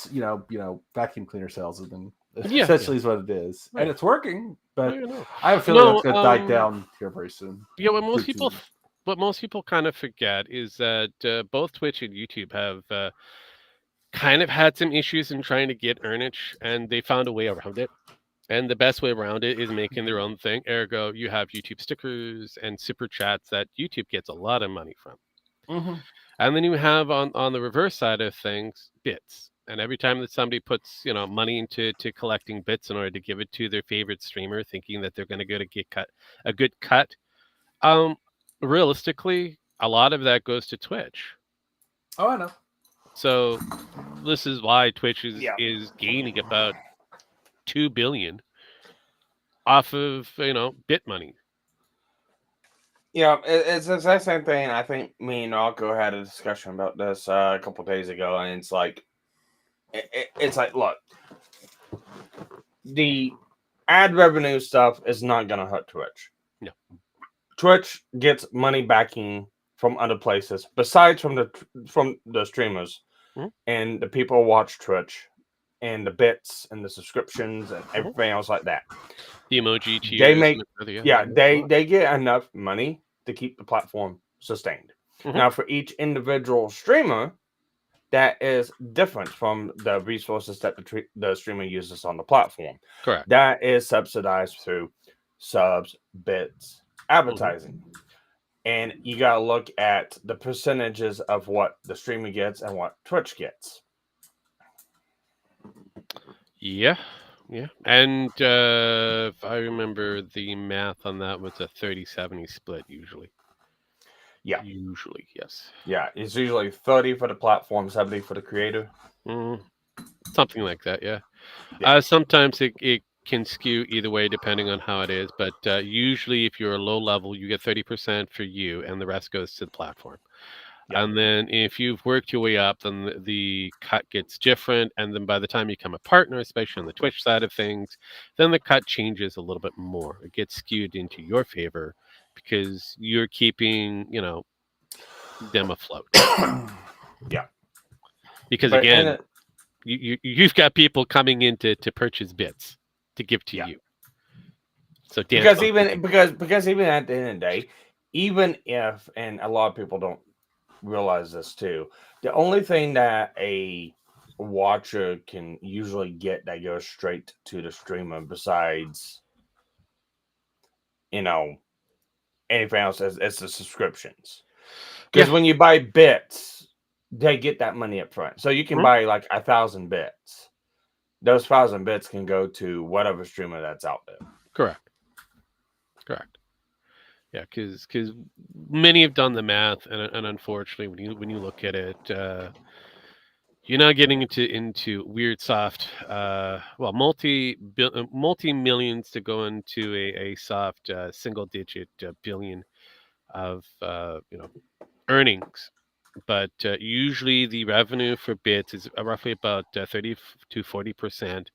Vacuum cleaner salesman. Yeah, Essentially is what it is, Right. and it's working. But I don't know. I have a feeling No, it's going to die down here very soon. Yeah, what most Pretty people soon. kind of forget is that both Twitch and YouTube have kind of had some issues in trying to get earnage, and they found a way around it. And the best way around it is making their own thing. Ergo, you have YouTube stickers and super chats that YouTube gets a lot of money from. Mm-hmm. And then you have on the reverse side of things, bits. And every time that somebody puts, money into collecting bits in order to give it to their favorite streamer, thinking that they're going to get a good cut, um, realistically, a lot of that goes to Twitch. Oh, I know. So this is why Twitch Yeah. is gaining about 2 billion off of bit money. Yeah, it's the exact same thing. I think me and Rocco had a discussion about this a couple days ago, and it's like, it's like, look, the ad revenue stuff is not gonna hurt Twitch. No. Twitch gets money backing from other places besides from the streamers Mhm. and the people who watch Twitch and the bits and the subscriptions and everything else like that. The emoji tiers. They make and the other, yeah, they get enough money to keep the platform sustained. Mhm. Now, for each individual streamer, that is different from the resources that the streamer uses on the platform. Correct. That is subsidized through subs, bits, advertising. And you got to look at the percentages of what the streamer gets and what Twitch gets. Yeah. Yeah. And if I remember, the math on that was a 30-70 split usually. Yeah. Usually, yes. Yeah, it's usually 30 for the platform, 70 for the creator. Something like that, yeah. Yeah. Sometimes it can skew either way depending on how it is, but usually if you're a low level, you get 30% for you and the rest goes to the platform. Yeah. And then if you've worked your way up, then the cut gets different. And then by the time you become a partner, especially on the Twitch side of things, then the cut changes a little bit more. It gets skewed into your favor because you're keeping, them afloat. Yeah. Because But again, you've got people coming in to purchase bits to give to Yeah. you. So because even at the end of the day, even if, and a lot of people don't realize this too, the only thing that a watcher can usually get that goes straight to the streamer besides anything else is the subscriptions. Because when you buy bits, they get that money up front. So you can buy like 1,000 bits. Those 1,000 bits can go to whatever streamer that's out there. Correct. Yeah, because many have done the math, and unfortunately, when you look at it, you're not getting into weird soft, multi millions to go into a soft single digit billion of earnings. But usually the revenue for bits is roughly about 30 to 40%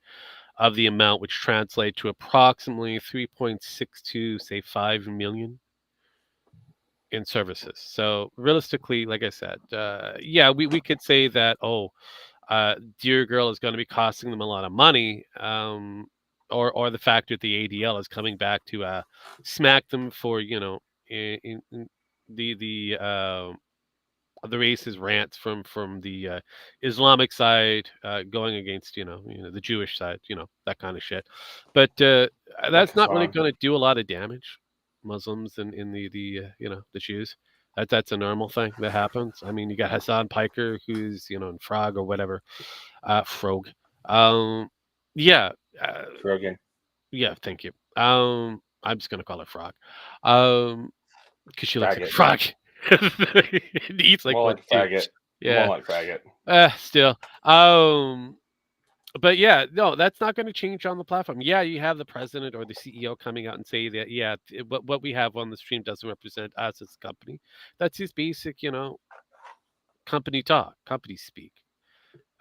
of the amount, which translates to approximately 3.62, say 5 million in services. So realistically, like I said, yeah, we could say that, Dear Girl is going to be costing them a lot of money, or the fact that the ADL is coming back to smack them for in the racist rants from the Islamic side going against the Jewish side, that kind of shit. But that's not really going to do a lot of damage. Muslims and in the Jews. That's a normal thing that happens. I mean, you got Hassan Piker, who's in Frog or whatever, Frog. Yeah, Rogan. yeah. Thank you. I'm just gonna call it Frog, because she looks like a Faggot. frog. It eats like More one like too. faggot. Yeah. More like faggot. Still. But yeah, no, that's not going to change on the platform. Yeah, you have the president or the CEO coming out and say that, yeah, what we have on the stream doesn't represent us as a company. That's his basic, company talk, company speak.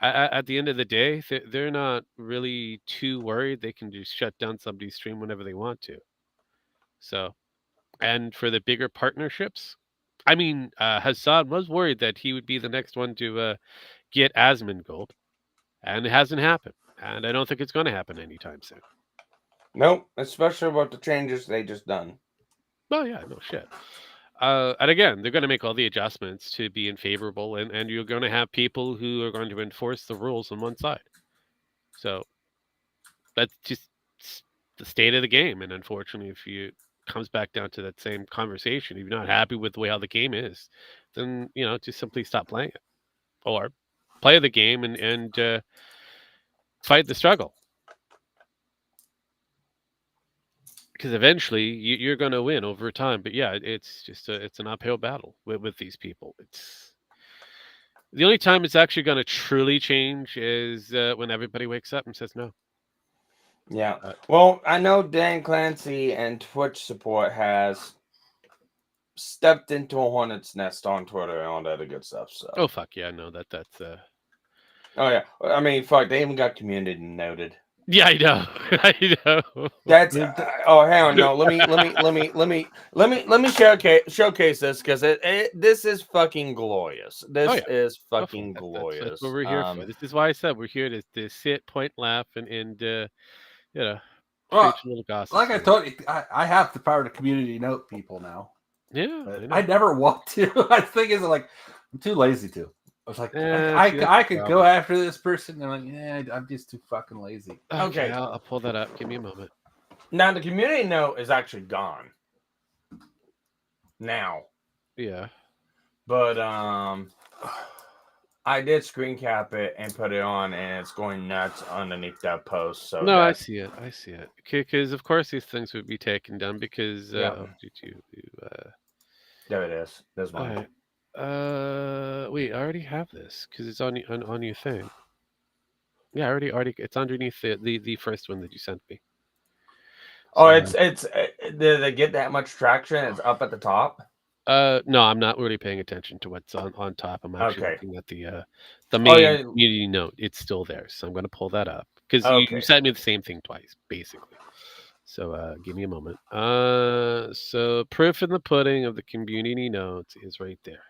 At the end of the day, they're not really too worried. They can just shut down somebody's stream whenever they want to. So, and for the bigger partnerships, I mean, Hassan was worried that he would be the next one to get Asmongold, and it hasn't happened. And I don't think it's going to happen anytime soon. Nope, especially about the changes they just done. Well, yeah, no shit. And again, they're going to make all the adjustments to be in favorable, and you're going to have people who are going to enforce the rules on one side. So that's just the state of the game. And unfortunately, if you comes back down to that same conversation, if you're not happy with the way how the game is, then just simply stop playing it, or play the game and fight the struggle. Because eventually you're going to win over time. But yeah, it's just it's an uphill battle with these people. It's the only time it's actually going to truly change is when everybody wakes up and says no. Yeah. Well, I know Dan Clancy and Twitch support has stepped into a hornet's nest on Twitter and all that other good stuff. So. Oh fuck yeah, no that's. Oh yeah. I mean, fuck. They even got community noted. Yeah, I know. I know. That's oh hell no. Let me showcase this because this is fucking glorious. This is fucking glorious. That's what we're here for. This is why I said we're here to sit, point, laugh, and you know, Well, preach a little gossip. like I told you, I have the power to community note people now. Yeah, But I never want to. I think it's like I'm too lazy to. I was like, I could go after this person. And I'm like, yeah, I'm just too fucking lazy. Okay, I'll pull that up. Give me a moment. Now the community note is actually gone. Now. Yeah. But I did screen cap it and put it on, and it's going nuts underneath that post. So no, I see it. I see it. Because of course these things would be taken down because yeah. There it is. There's one. Right. Wait, I already have this because it's on your thing. Yeah, I already. It's underneath the first one that you sent me. So, it's did they get that much traction? It's up at the top. No, I'm not really paying attention to what's on top. I'm actually looking at the main community note. It's still there, so I'm going to pull that up because you sent me the same thing twice, basically. So give me a moment. So proof in the pudding of the community notes is right there.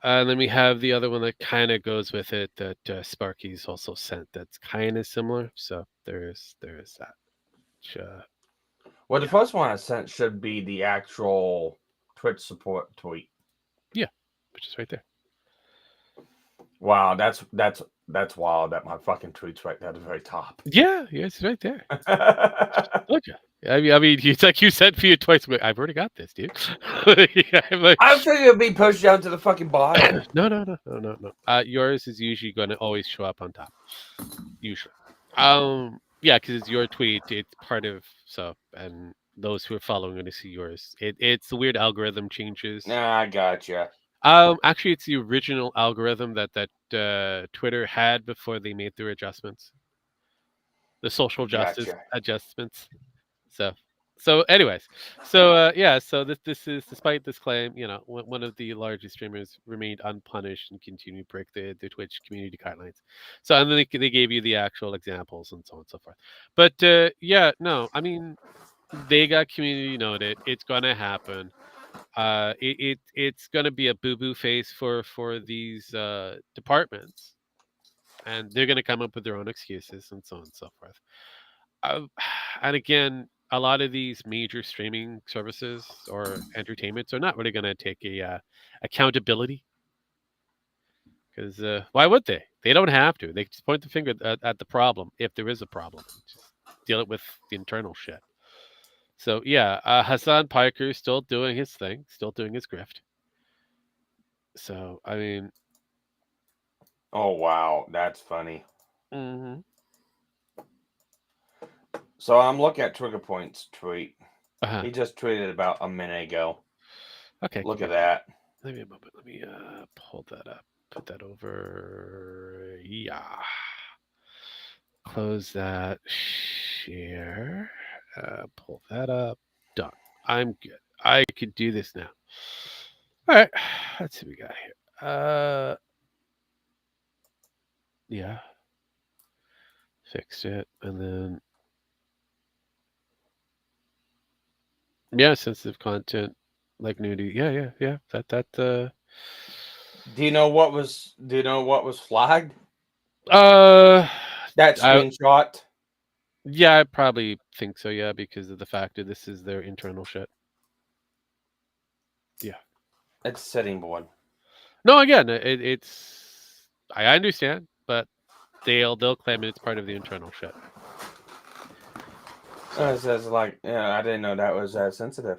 And then we have the other one that kind of goes with it that Sparky's also sent. That's kind of similar. So there is that. Well, the first one I sent should be the actual Twitch support tweet. Yeah, which is right there. Wow, that's wild that my fucking tweet's right there at the very top. Yeah, it's right there. Look, I mean, it's like you said for you twice. I've already got this, dude. I figured it'd be pushed down to the fucking bottom. No. Yours is usually going to always show up on top. Usually. Yeah, because it's your tweet. It's part of and those who are following are going to see yours. It's the weird algorithm changes. Nah, I gotcha. Actually, it's the original algorithm that Twitter had before they made their adjustments. The social justice adjustments. So anyways, so this is despite this claim, one of the largest streamers remained unpunished and continued to break the Twitch community guidelines. So and then they gave you the actual examples and so on and so forth. But no, I mean they got community noted. It's gonna happen. It's gonna be a boo-boo face for these departments, and they're gonna come up with their own excuses and so on and so forth. And again, a lot of these major streaming services or entertainments are not really going to take a accountability because why would they? They don't have to. They just point the finger at the problem if there is a problem. Just deal it with the internal shit. So yeah, Hassan Piker is still doing his thing, still doing his grift. So I mean, oh wow, that's funny. Mm-hmm. So I'm looking at Trigger Point's tweet. He just tweeted about a minute ago. Okay. Look at that. Let me a moment. Let me pull that up. Put that over. Yeah. Close that. Share. Pull that up. Done. I'm good. I could do this now. All right. Let's see what we got here. Yeah. Fixed it. And then yeah, sensitive content like nudity. Yeah. That Do you know what was flagged? That screenshot? Yeah, I probably think so, yeah, because of the fact that this is their internal shit. Yeah. It's a setting board. No, again, it's I understand, but they'll claim it's part of the internal shit. It says like, I didn't know that was sensitive.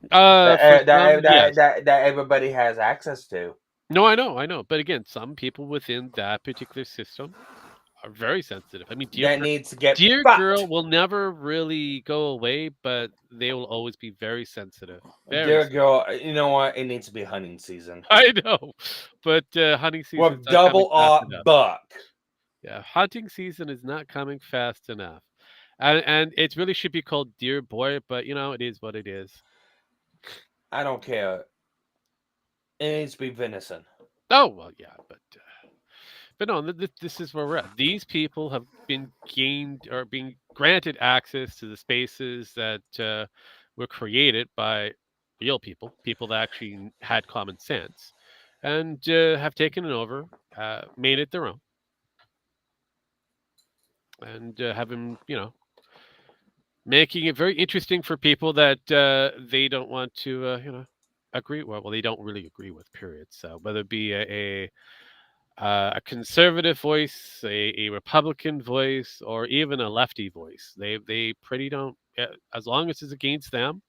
Yes. That everybody has access to. No, I know. But again, some people within that particular system are very sensitive. I mean, That needs to get Dear fucked. Girl will never really go away, but they will always be very sensitive. Very Dear sensitive. girl, you know what? It needs to be hunting season. I know, but hunting season's With not coming double fast aught enough. buck. Yeah, hunting season is not coming fast enough, and it really should be called Dear Boy, but it is what it is. I don't care. It needs to be venison. Oh well, yeah, but no, this is where we're at. These people have been gained or being granted access to the spaces that were created by real people, people that actually had common sense, and have taken it over, made it their own, and have been, making it very interesting for people that they don't want to, agree. Well, they don't really agree with. Period. So whether it be a conservative voice, a Republican voice, or even a lefty voice. They pretty don't. As long as it's against them,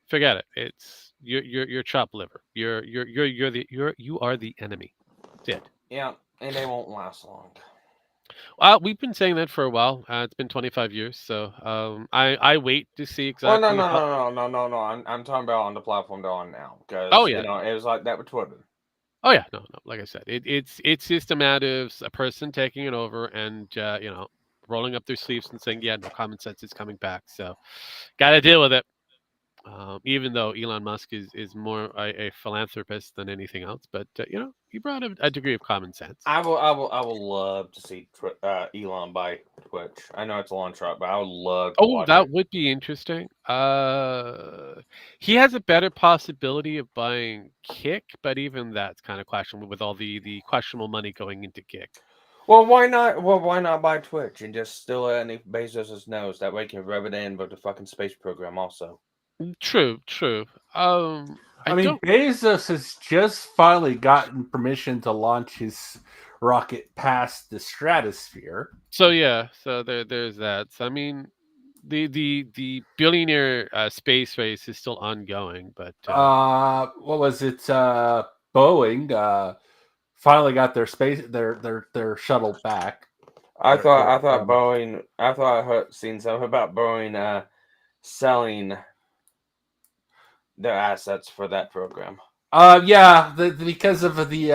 forget it. It's you're chopped liver. You are the enemy. That's it. Yeah, and they won't last long. We've been saying that for a while. It's been 25 years, so I wait to see Well, no, exactly no, how. no, no, no, no, no. I'm talking about on the platform they're on now, Oh because yeah, it was like that with Twitter. oh yeah, no, no. Like I said, it's just a matter of a person taking it over and rolling up their sleeves and saying, yeah, no, common sense is coming back. So, got to deal with it. Even though Elon Musk is more a philanthropist than anything else, but he brought a degree of common sense. I will love to see Elon buy Twitch. I know it's a long shot, but I would love to Oh, watch that it. would be interesting. He has a better possibility of buying Kick, but even that's kind of questionable with all the questionable money going into Kick. Well, why not? Well, why not buy Twitch and just steal it underneath Bezos' nose? That way, he can rub it in with the fucking space program also. True, true. I I mean, don't. Bezos has just finally gotten permission to launch his rocket past the stratosphere. So yeah, so there's that. So, I mean, the billionaire space race is still ongoing, but What was it? Boeing finally got their their shuttle back. I Their- thought their, I thought um, Boeing. I thought I heard seen something about Boeing selling their assets for that program. Yeah, because of the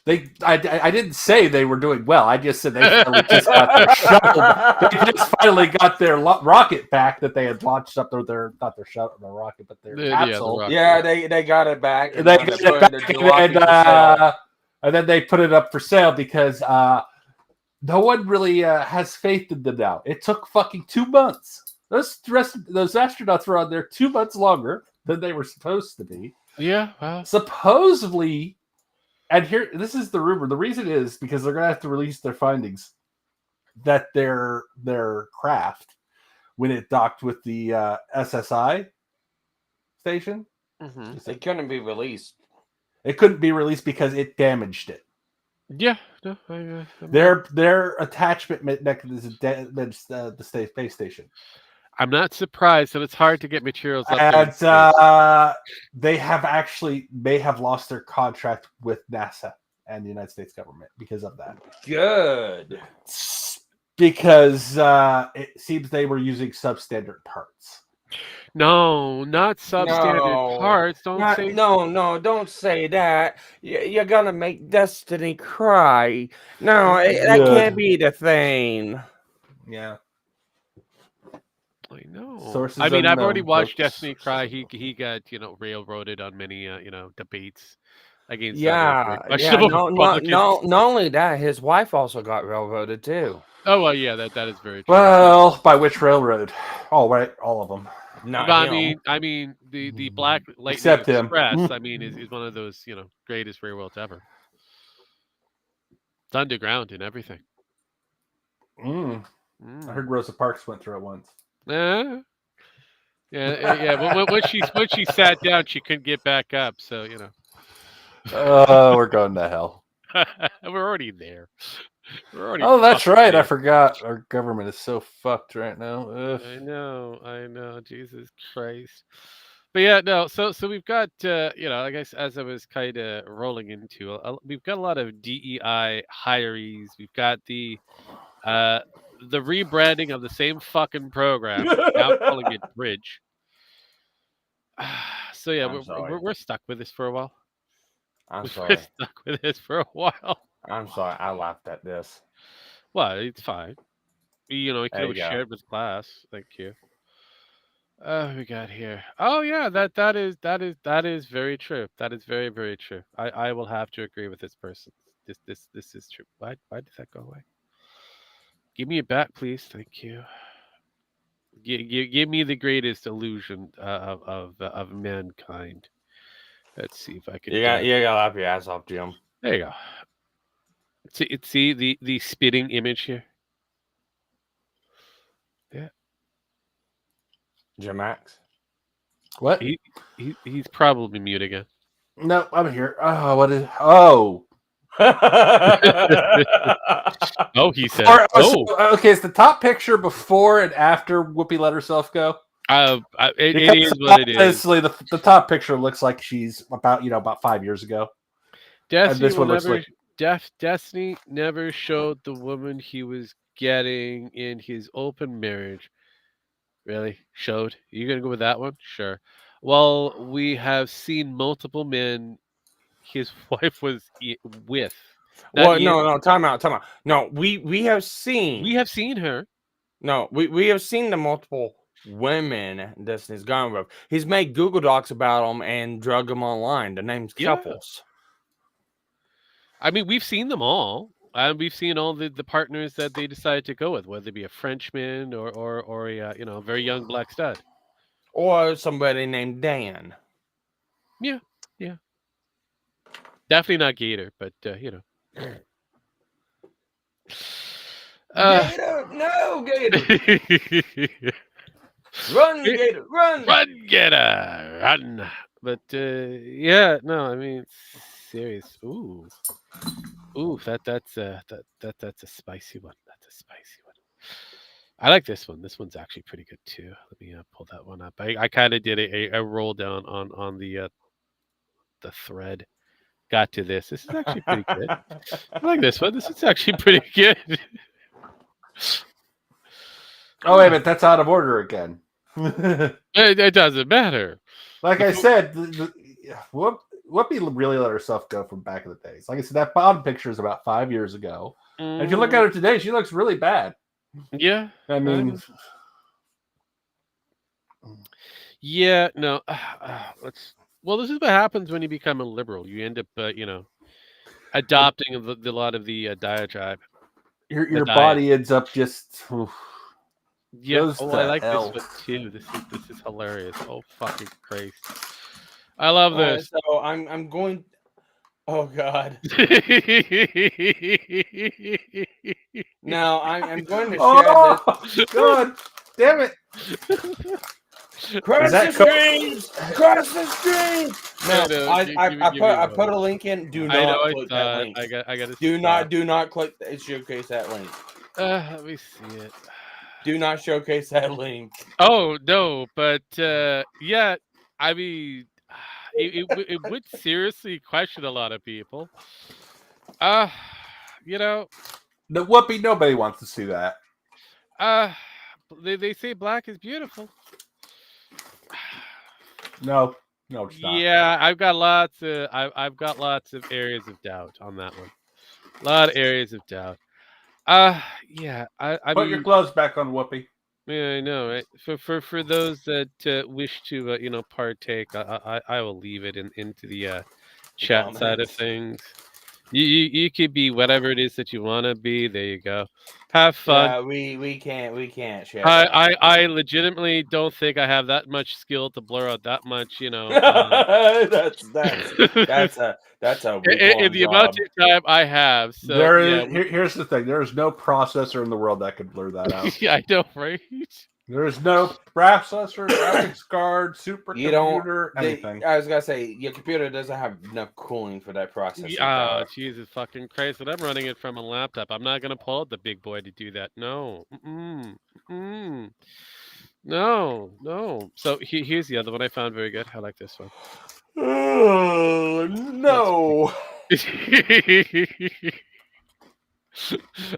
I didn't say they were doing well. I just said they finally just got their shuttle. They just finally got their rocket back that they had launched up their not their shuttle, their rocket, but their the capsule. rocket. Yeah, they got it back. And They now they're got it putting the back, jalopy for sale. and then they put it up for sale because no one really has faith in them now. It took fucking 2 months. Those astronauts were on there 2 months longer than they were supposed to be. Yeah, well, Supposedly, and here this is the rumor. The reason is because they're gonna have to release their findings that their craft, when it docked with the SSI station, It couldn't be released. it couldn't be released because it damaged it. yeah. No, Their attachment mechanism damaged the space station, I'm not surprised that it's hard to get materials up there. in and space. they have actually may have lost their contract with NASA and the United States government because of that. Good. Because it seems they were using substandard parts. No, not substandard No. parts. Don't say. No, don't say that. You're gonna make Destiny cry. No, that Yeah. can't be the thing. Yeah. I know. Sources I mean, I've already unknown, watched folks. Destiny cry. He got railroaded on many debates against Yeah, very yeah. questionable No, Republicans. not only that, his wife also got railroaded too. Oh well, yeah, that is very true. Well, by which railroad? All right, all of them. Not But him. I mean, the Black Lightning Except him. Express. I mean, is one of those greatest railroads ever. It's underground and everything. I Mm. heard Rosa Parks went through it once. Yeah, yeah. When she sat down, she couldn't get back up. So Oh, we're going to hell. we're already there. We're already. Oh, that's fucking right. there. I forgot. Our government is so fucked right now. Ugh. I know. Jesus Christ. But yeah, no. So we've got I guess as I was kind of rolling into, we've got a lot of DEI hirees. We've got uh the rebranding of the same fucking program, now calling it Bridge. So yeah, I'm sorry. we're stuck with this for a while. I'm We're sorry. stuck with this for a while. I'm sorry. I laughed at this. Well, it's fine. You can There you always share go. it with class. Thank you. We got here. Oh yeah, that is very true. That is very very true. I will have to agree with this person. This is true. Why did that go away? Give me it back, please. Thank you. Give me the greatest illusion of mankind. Let's see if I could. You gotta laugh your ass off, Jim. There you go. See the spitting image here. Yeah, Jim Max. What? he's probably mute again. No, I'm here. Oh, what is? Oh, Oh, he said. Okay. Is the top picture before and after Whoopi let herself go? It Because is what it is. honestly, the top picture looks like she's about 5 years ago. Destiny this one looks like Destiny never showed the woman he was getting in his open marriage. Really? Showed? You gonna go with that one? Sure. Well, we have seen multiple men his wife was with. Well, Not no, in. no, time out, time out. No, we have seen. We have seen her. No, we have seen the multiple women Destiny's gone with. He's made Google Docs about them and drug them online. The name's Yeah. couples. I mean, we've seen them all. We've seen all the partners that they decided to go with, whether it be a Frenchman or a very young black stud. Or somebody named Dan. Yeah. Definitely not Gator, but Gator, no, Gator. Run, Gator, run. Run, Gator, run. But yeah, no, I mean, serious. Ooh, that's a spicy one. That's a spicy one. I like this one. This one's actually pretty good too. Let me pull that one up. I kind of did a roll down on the thread. Got to this. This is actually pretty good. I like this one. This is actually pretty good. oh wait, but that's out of order again. It doesn't matter. Like I said, Whoopi really let herself go from back in the days. Like I said, that bottom picture is about 5 years ago. And if you look at her today, she looks really bad. Yeah. I mean, yeah, no. Well, this is what happens when you become a liberal. You end up, adopting a lot of the diatribe. your body ends up just. Yeah. goes Oh, to I like hell. this one too. This is hilarious. Oh fucking Christ! I love this. So I'm going. Oh God! Now I'm going to share this. God damn it! Cross the streams! Cross the streams! No, I put a link in. Do not click that link. I got to. Do not click showcase that link. Let me see it. Do not showcase that link. Oh no, but yeah, I mean, it would seriously question a lot of people. The The Whoopi, nobody wants to see that. they say black is beautiful. No, it's not. Yeah, I've got lots of areas of doubt on that one. A lot of areas of doubt. Yeah, I Put mean, your gloves back on, Whoopi. yeah, I know, right? For those that wish to partake, I will leave it into the chat side of things. You could be whatever it is that you want to be. There you go. Have fun. Yeah, we can't share. I legitimately don't think I have that much skill to blur out that much. that's a in the amount of time I have. So Here's the thing: there is no processor in the world that could blur that out. yeah, I know, right? There is no processor, graphics card, supercomputer, anything. I was gonna say your computer doesn't have enough cooling for that processor. Oh, Jesus fucking Christ! But I'm running it from a laptop. I'm not gonna pull out the big boy to do that. No. No. So here's the other one I found very good. I like this one. Oh, no.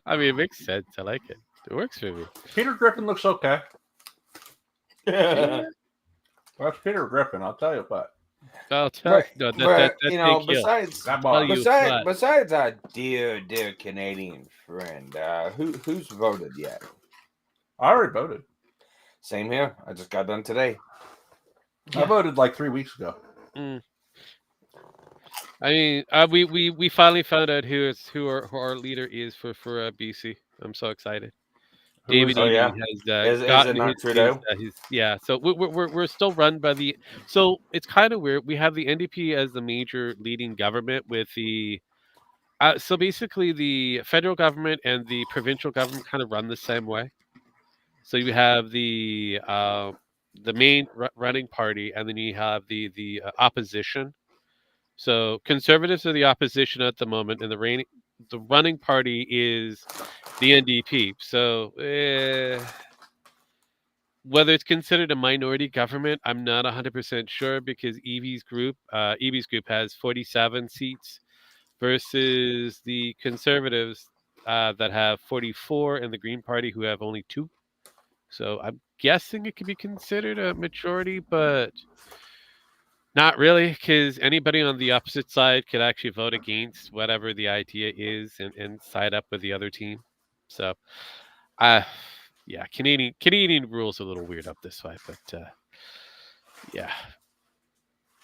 I mean, it makes sense. I like it. It works for me. Peter Griffin looks okay. Yeah. Well, that's Peter Griffin. I'll tell you what. I'll tell you. No, that's you Big know, Hill. besides That Tell boss. you what. besides our dear Canadian friend, who's voted yet? I already voted. Same here. I just got done today. I voted like 3 weeks ago. I mean, we finally found out who our leader is for BC. I'm so excited. David Oh, Eby yeah? has Is gotten it not his Trudeau? yeah. So we're still run by the. So it's kind of weird. We have the NDP as the major leading government with the. So basically, the federal government and the provincial government kind of run the same way. So you have the main running party, and then you have the opposition. So conservatives are the opposition at the moment, and the running party is the NDP. So whether it's considered a minority government, I'm not 100% sure because Evie's group has 47 seats versus the conservatives that have 44 and the Green Party who have only 2. So I'm guessing it could be considered a majority, but not really, because anybody on the opposite side could actually vote against whatever the idea is and side up with the other team. So, yeah, Canadian rules a little weird up this way, but yeah,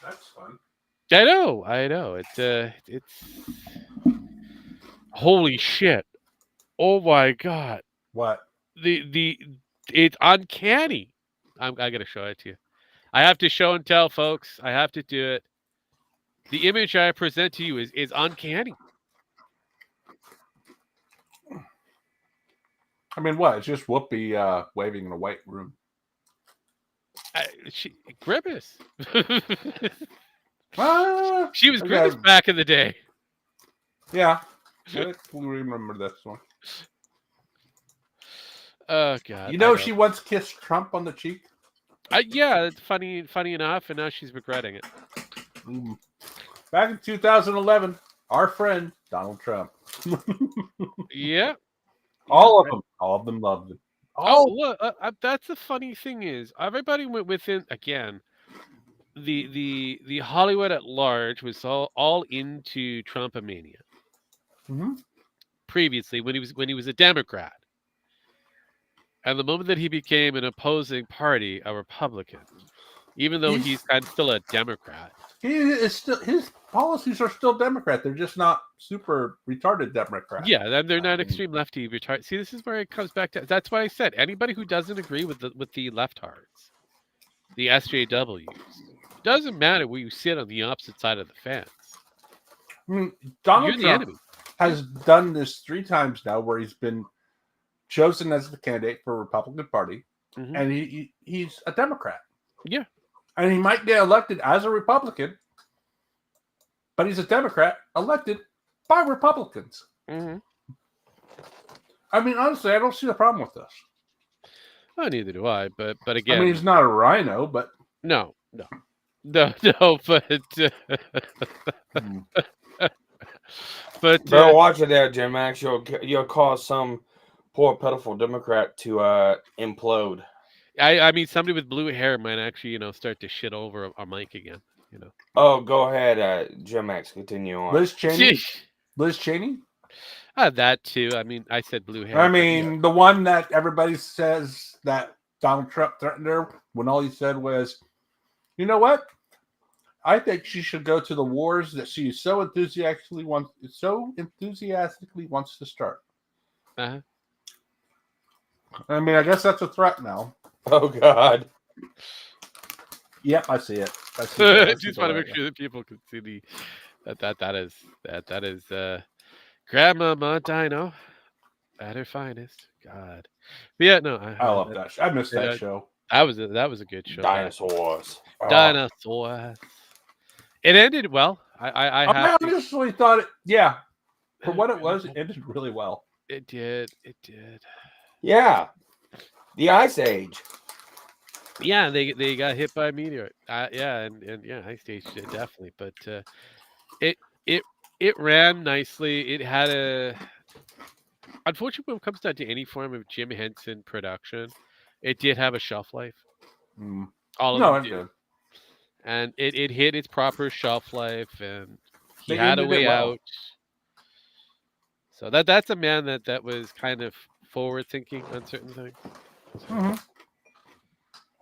That's fun. I know. It's holy shit! Oh my god, What? the it's uncanny. I gotta show it to you. I have to show and tell, folks. I have to do it. The image I present to you is uncanny. I mean, what? It's just Whoopi waving in a white room. Grimace. She was Okay. Grimace back in the day. Yeah. I remember this one. Oh god. You know, she once kissed Trump on the cheek. Yeah, it's funny enough, and now she's regretting it. Back in 2011, our friend Donald Trump. Yeah. All of them loved him. Look, that's the funny thing is everybody went within again. The Hollywood at large was all into Trumpomania. Mm-hmm. Previously, when he was a Democrat, and the moment that he became an opposing party, a Republican, even though he's kind of still a Democrat, He is still, his policies are still Democrat. They're just not super retarded Democrat. yeah, and they're not extreme lefty retard. See, this is where it comes back to. That's why I said anybody who doesn't agree with the leftards, the SJWs, doesn't matter where you sit on the opposite side of the fence. I mean, Donald You're the Trump enemy. has done this 3 times now, where he's been chosen as the candidate for Republican Party, and he's a Democrat. Yeah. And he might get elected as a Republican, but he's a Democrat elected by Republicans. Mm-hmm. I mean, honestly, I don't see the problem with this. Oh, neither do I. But again, I mean, he's not a rhino, but no. But but Better watch it there, Jim Max. You'll cause some poor pitiful Democrat to implode. I mean, somebody with blue hair might actually, start to shit over our mic again. Oh, go ahead, Jim Max. Continue on. Liz Cheney. Sheesh. Liz Cheney. That too. I mean, I said blue hair. I mean, the one that everybody says that Donald Trump threatened her when all he said was, "You know what? I think she should go to the wars that she so enthusiastically wants to start." Uh-huh. I mean, I guess that's a threat now. Oh God. Yep, I see it. I see it. Just want to make sure that people can see that is Grandma Montano at her finest. God. But yeah, no, I love that. I missed that show. That was a good show. Dinosaurs. Dinosaurs. It ended well. I honestly thought it. Yeah, for what it was, it ended really well. It did. Yeah. The Ice Age. Yeah, they got hit by a meteor. Yeah, and yeah, high stage definitely, but it it it ran nicely. It had a unfortunately when it comes down to any form of Jim Henson production, it did have a shelf life. Mm. All of No, them it do, did. and it hit its proper shelf life, and he They had a ended it way well. out. So that's a man that was kind of forward thinking on certain things. Mm-hmm.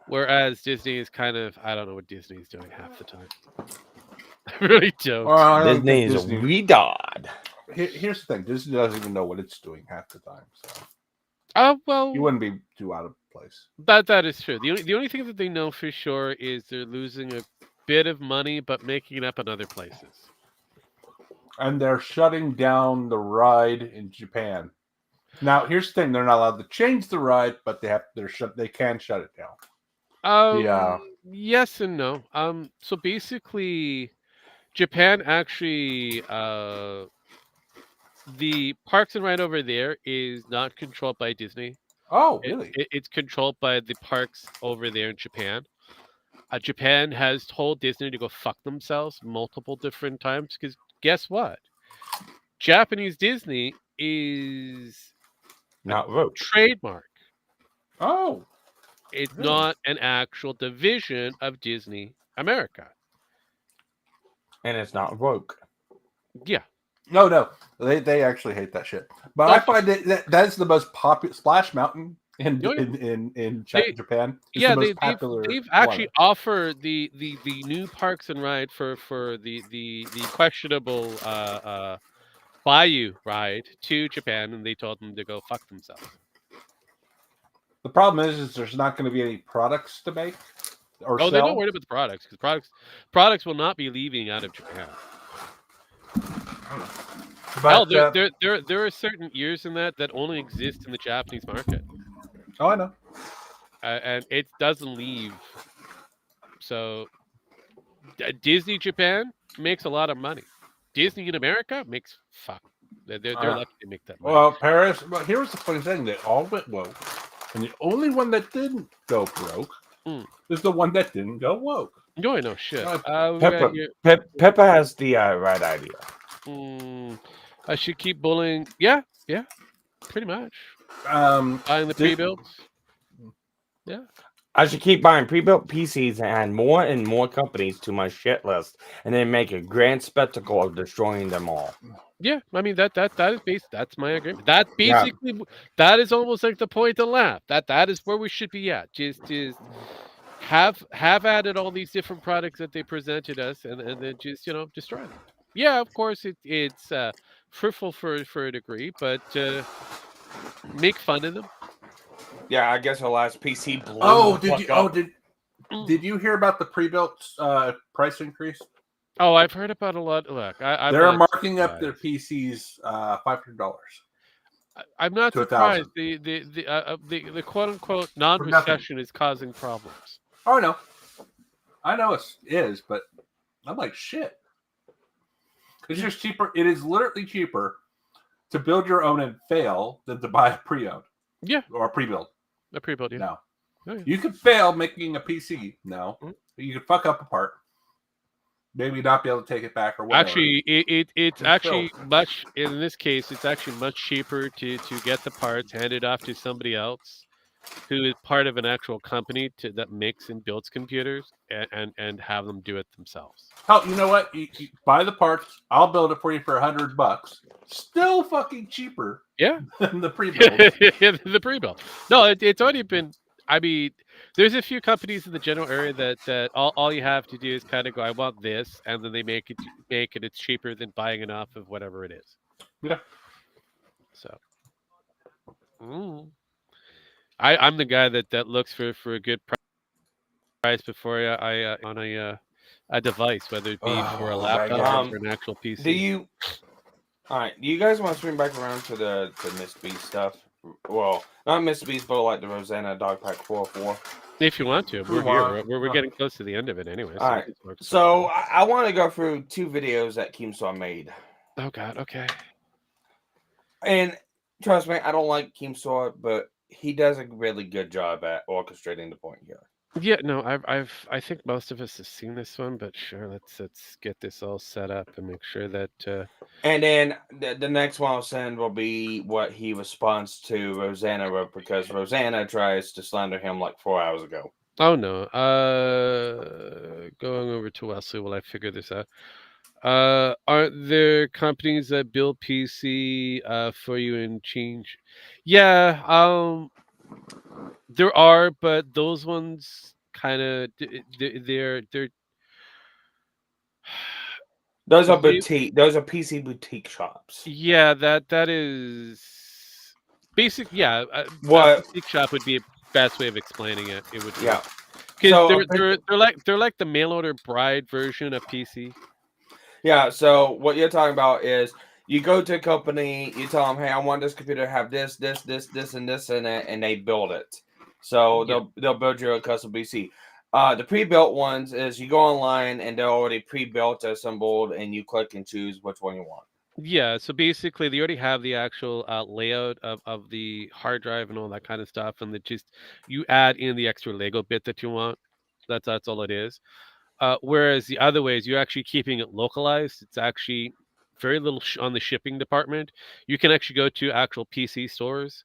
Whereas Disney is kind of I don't know what Disney's doing half the time. I really don't. Well, I don't Disney think is Disney. a retard. Here's the thing: Disney doesn't even know what it's doing half the time, so you Well, wouldn't be too out of place. that is true. The only thing that they know for sure is they're losing a bit of money, but making it up in other places. And they're shutting down the ride in Japan. Now, here's the thing: they're not allowed to change the ride, but they can shut it down. Yes and no. So basically, Japan actually, the parks and ride over there is not controlled by Disney. Oh, It, really? it it's controlled by the parks over there in Japan. Japan has told Disney to go fuck themselves multiple different times because guess what? Japanese Disney is a Not woke. trademark. Oh, It's really? not an actual division of Disney America. And it's not woke. Yeah. No, they actually hate that shit. But I find that's the most popular Splash Mountain in Oh, yeah. Japan. It's Yeah, the most popular. they've actually offered the new parks and ride for the questionable Bayou ride to Japan, and they told them to go fuck themselves. The problem is there's not going to be any products to make or Oh, they're not sell. worried about the products because products will not be leaving out of Japan. Hell, But there are certain years in that only exist in the Japanese market, oh, I know. and it doesn't leave. So Disney Japan makes a lot of money. Disney in America makes fuck. They're lucky to make that money. Well, Paris. But here's the funny thing: they all went woke, and the only one that didn't go broke is the one that didn't go woke. No, I know shit. Peppa, Peppa has the right idea. I should keep bullying. Yeah, pretty much. Buying the pre-builds. Yeah. I should keep buying pre-built PCs and add more and more companies to my shit list, and then make a grand spectacle of destroying them all. Yeah, I mean that is based. That's my agreement. That basically that is almost like the point of laugh. That is where we should be at. Just have added all these different products that they presented us, and then just destroy them. Yeah, of course it's fruitful for a degree, but make fun of them. Yeah, I guess our last PC blew. Oh, the did fuck you? up. Did you hear about the pre-built price increase? Oh, I've heard about a lot. Look, I'm They're not marking up their surprised. PCs $500. I'm not to surprised. The quote unquote non-recession is causing problems. Oh, I know it is, but I'm like shit. It's just cheaper. It is literally cheaper to build your own and fail than to buy a pre-owned. Yeah, or a pre-build. A pre-build. Yeah. No, Oh, yeah. you could fail making a PC. No, you could fuck up a part. Maybe not be able to take it back or whatever. Actually, it's actually much. In this case, it's actually much cheaper to get the parts handed off to somebody else, who is part of an actual company that makes and builds computers, and have them do it themselves. Hell, you know what? You buy the parts. I'll build it for you for $100. Still fucking cheaper. Yeah, than the pre-build. The pre-build. No, it's already been. I mean, there's a few companies in the general area that all you have to do is kind of go, I want this, and then they make it. It's cheaper than buying it off of whatever it is. Yeah. So, I'm the guy that looks for a good price before I on a device, whether it be for a laptop or for an actual PC. Do you? All right. Do you guys want to swing back around to the Mr. Beast stuff? Well, not Mr. Beast, but like the Rosanna Dogpack 404. If you want to, we're here. We're getting close to the end of it anyway. All right. So I want to go through 2 videos that Keemstar made. Oh God. Okay. And trust me, I don't like Keemstar, but he does a really good job at orchestrating the point here. Yeah, no, I think most of us have seen this one, but sure, let's get this all set up and make sure that. And then the next one I'll send will be what he responds to Rosanna wrote, because Rosanna tries to slander him like 4 hours ago. Oh no, going over to Wesley while I figure this out. Aren't there companies that build PC for you and change? Yeah, there are, but those ones kind of they're Those are they boutique. Those are PC boutique shops. yeah, that is basic. Yeah, a What? boutique shop would be a best way of explaining it. It would be Yeah. because So they're like the mail order bride version of PC. yeah. So what you're talking about is you go to a company, you tell them, "Hey, I want this computer to have this, and this in it," and they build it. So Yeah, they'll build you a custom PC. The pre-built ones is you go online and they're already pre-built, assembled, and you click and choose which one you want. yeah. So basically, they already have the actual layout of the hard drive and all that kind of stuff, and they just you add in the extra Lego bit that you want. That's all it is. Whereas the other ways, you're actually keeping it localized. It's actually very little on the shipping department. You can actually go to actual PC stores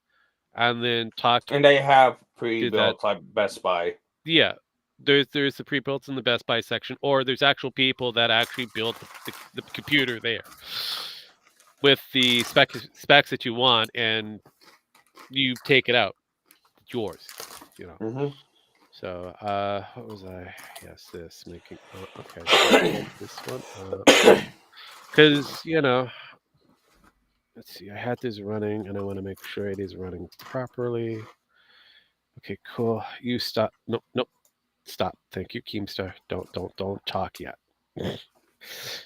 and then talk And they have to that. pre-built like Best Buy. Yeah, there's the pre-built in the Best Buy section, or there's actual people that actually build the computer there with the specs that you want, and you take it out. It's yours, you know. Mm-hmm. So, what was I? Yes, this making. Okay, so this one. Because let's see. I had this running, and I want to make sure it is running properly. Okay, cool. You stop. Nope, nope. Stop. Thank you, Keemstar. Don't talk yet.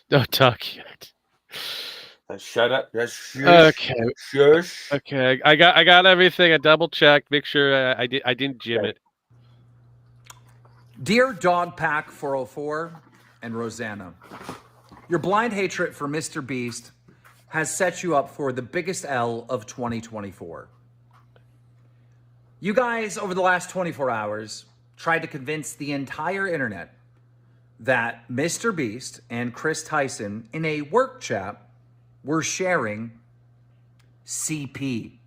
Don't talk yet. Shut up. Just shush. Okay. Shush. Okay. I got everything. I double checked. Make sure I didn't jim Okay. it. Dear Dogpack 404 and Rosanna, your blind hatred for Mr. Beast has set you up for the biggest L of 2024. You guys, over the last 24 hours, tried to convince the entire internet that Mr. Beast and Chris Tyson, in a work chat, were sharing CP.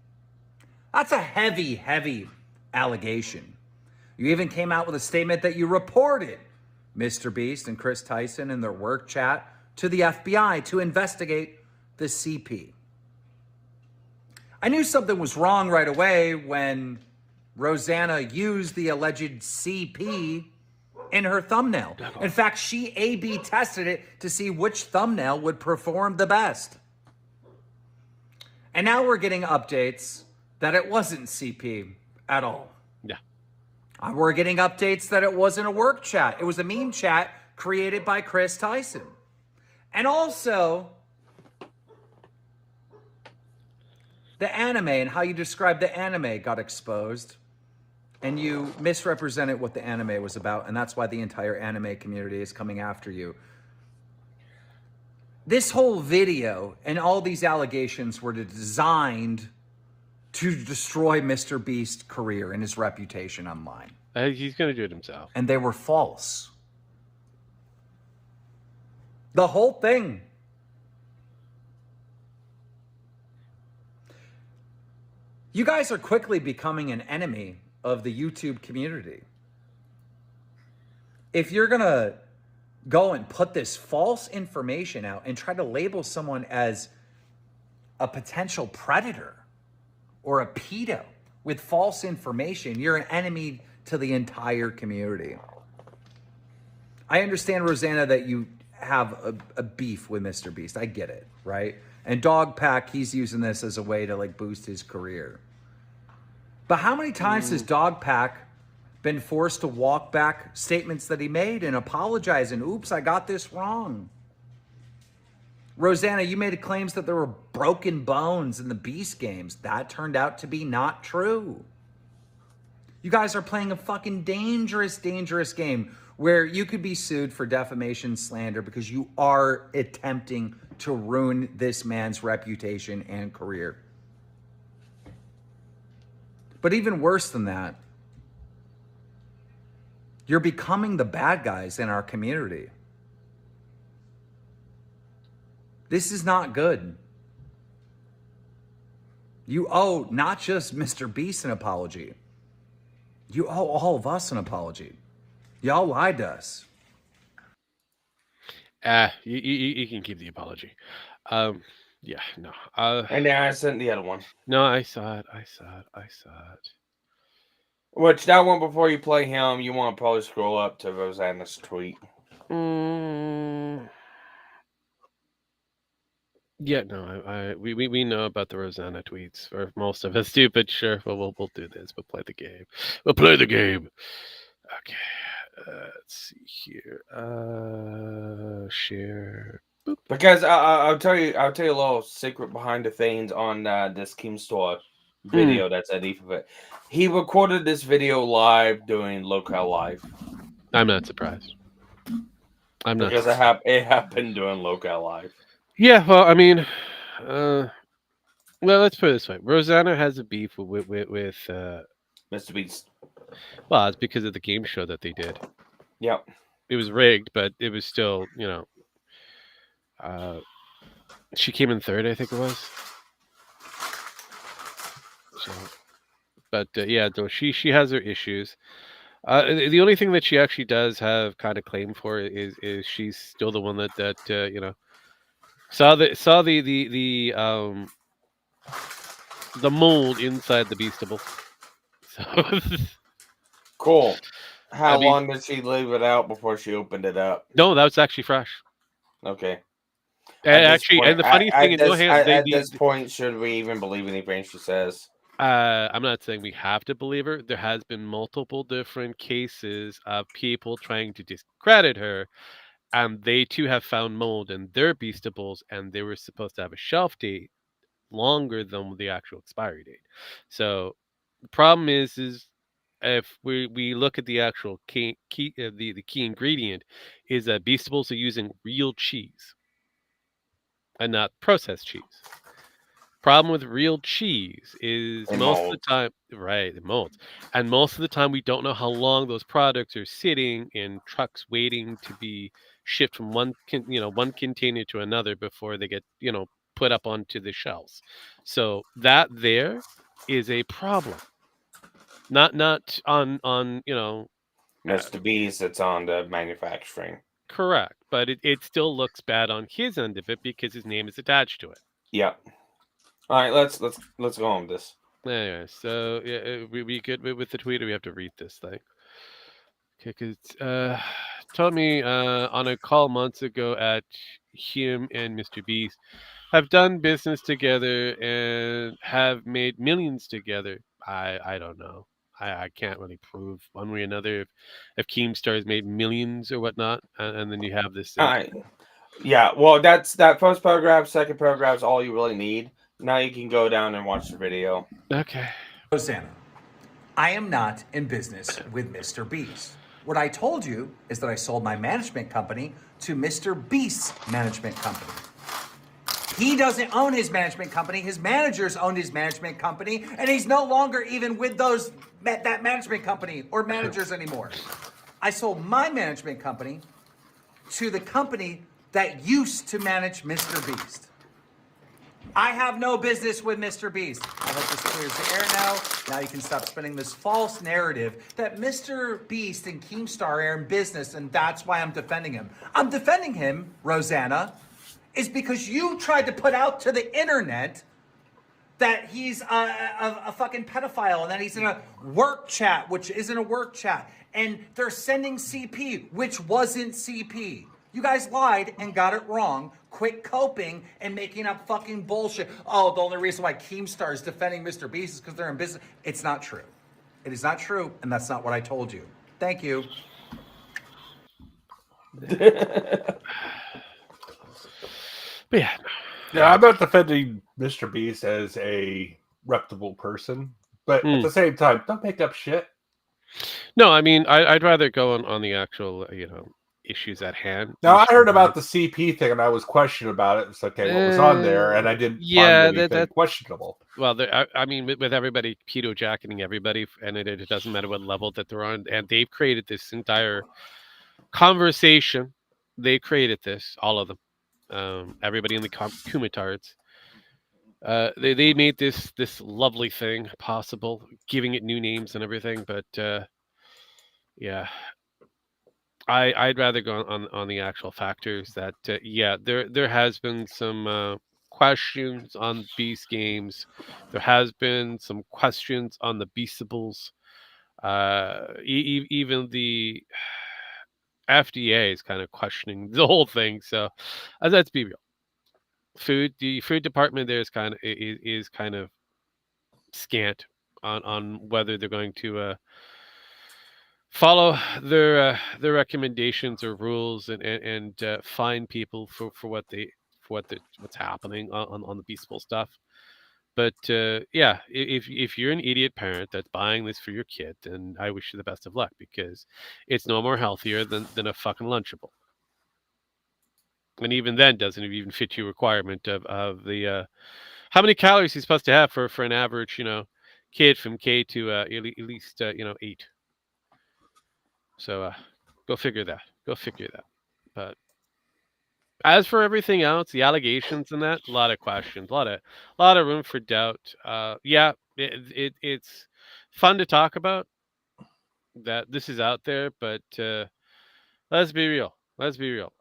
That's a heavy, heavy allegation. You even came out with a statement that you reported Mr. Beast and Chris Tyson in their work chat to the FBI to investigate the CP. I knew something was wrong right away when Rosanna used the alleged CP in her thumbnail. In fact, she A/B tested it to see which thumbnail would perform the best. And now we're getting updates that it wasn't CP at all. Yeah. We're getting updates that it wasn't a work chat. It was a meme chat created by Chris Tyson. And also, the anime and how you described the anime got exposed. And you misrepresented what the anime was about. And that's why the entire anime community is coming after you. This whole video and all these allegations were designed to destroy Mr. Beast's career and his reputation online. He's gonna do it himself. And they were false. The whole thing. You guys are quickly becoming an enemy of the YouTube community. If you're gonna go and put this false information out and try to label someone as a potential predator or a pedo with false information, you're an enemy to the entire community. I understand, Rosanna, that you have a beef with Mr. Beast. I get it, right? And Dogpack, he's using this as a way to like boost his career. But how many times has Dogpack been forced to walk back statements that he made and apologize and, oops, I got this wrong? Rosanna, you made claims that there were broken bones in the Beast games. That turned out to be not true. You guys are playing a fucking dangerous, dangerous game where you could be sued for defamation, slander, because you are attempting to ruin this man's reputation and career. But even worse than that, You're becoming the bad guys in our community. This is not good. You owe not just Mr. Beast an apology. You owe all of us an apology. Y'all lied to us. You can keep the apology. Yeah, no. And then I sent the other one. No, I saw it. Which, that one, before you play him, you want to probably scroll up to Rosanna's tweet. Yeah, no, we know about the Rosanna tweets, or most of us do, but sure, we'll do this. We'll play the game. Okay, let's see here. Share. Boop. Because I'll tell you a little secret behind the scenes on this Keemstar video that's at ETH of it. He recorded this video live doing Local Live. I'm not surprised. Because it happened during Local Live. Yeah, well, I mean, well, let's put it this way: Rosanna has a beef with Mr. Beast. Well, it's because of the game show that they did. Yep. It was rigged, but it was still, she came in third, I think it was. So, but yeah, though she has her issues. The only thing that she actually does have kind of claim for is she's still the one that saw the mold inside the Beastable. So Cool. How long did she leave it out before she opened it up? No, that was actually fresh. Okay. And the funny thing in at this point, should we even believe anything she says? I'm not saying we have to believe her. There has been multiple different cases of people trying to discredit her, and they too have found mold in their Beastables, and they were supposed to have a shelf date longer than the actual expiry date. So the problem is if we look at the actual key ingredient, is that Beastables are using real cheese and not processed cheese. Problem with real cheese is most of the time, right, it molds. And most of the time we don't know how long those products are sitting in trucks waiting to be shipped from one container to another before they get, put up onto the shelves. So that there is a problem. Not on Mr. Beast, it's on the manufacturing. Correct, but it still looks bad on his end of it because his name is attached to it. Yep. All right, let's go on with this. Anyway, so yeah, we good with the tweet, or we have to read this thing? Okay, because told me on a call months ago at him and Mr. Beast have done business together and have made millions together. I don't know. I can't really prove one way or another if Keemstar has made millions or whatnot, and then you have this thing. All right. Yeah, well, that's that first paragraph. Second paragraph is all you really need. Now you can go down and watch the video. Okay. Rosanna, I am not in business with Mr. Beast. What I told you is that I sold my management company to Mr. Beast's management company. He doesn't own his management company. His managers own his management company, and he's no longer even with that management company or managers anymore. I sold my management company to the company that used to manage Mr. Beast. I have no business with Mr. Beast. I hope this clears the air now. Now you can stop spinning this false narrative that Mr. Beast and Keemstar are in business, and that's why I'm defending him. I'm defending him, Rosanna, is because you tried to put out to the internet that he's a fucking pedophile and that he's in a work chat, which isn't a work chat. And they're sending CP, which wasn't CP. You guys lied and got it wrong. Quit coping and making up fucking bullshit. Oh, the only reason why Keemstar is defending Mr. Beast is because they're in business. It's not true. It is not true, and that's not what I told you. Thank you. But yeah. Yeah, I'm not defending Mr. Beast as a reputable person, but at the same time, don't make up shit. No, I mean, I'd rather go on the actual, issues at hand. Now, I heard about the CP thing, and I was questioning about it. It's okay, what was on there, and I didn't find anything questionable. well, I mean, with everybody pedo jacketing everybody, and it doesn't matter what level that they're on, and they've created this entire conversation. They created this, all of them. Everybody in the Kumitards. They made this lovely thing possible, giving it new names and everything. But yeah, I'd rather go on the actual factors that yeah, there has been some questions on Beast games. There has been some questions on the Beastables. Even the FDA is kind of questioning the whole thing. So let's be real. The food department there is kind of scant on whether they're going to follow their recommendations or rules and fine people for what's happening on the Beastable stuff. But yeah, if you're an idiot parent that's buying this for your kid, then I wish you the best of luck because it's no more healthier than a fucking Lunchable. And even then, doesn't even fit your requirement of the how many calories he's supposed to have for an average kid from K to at least 8. So go figure that. Go figure that. But as for everything else, the allegations and that, a lot of questions, a lot of room for doubt. Yeah, it's fun to talk about that this is out there, but let's be real. Let's be real.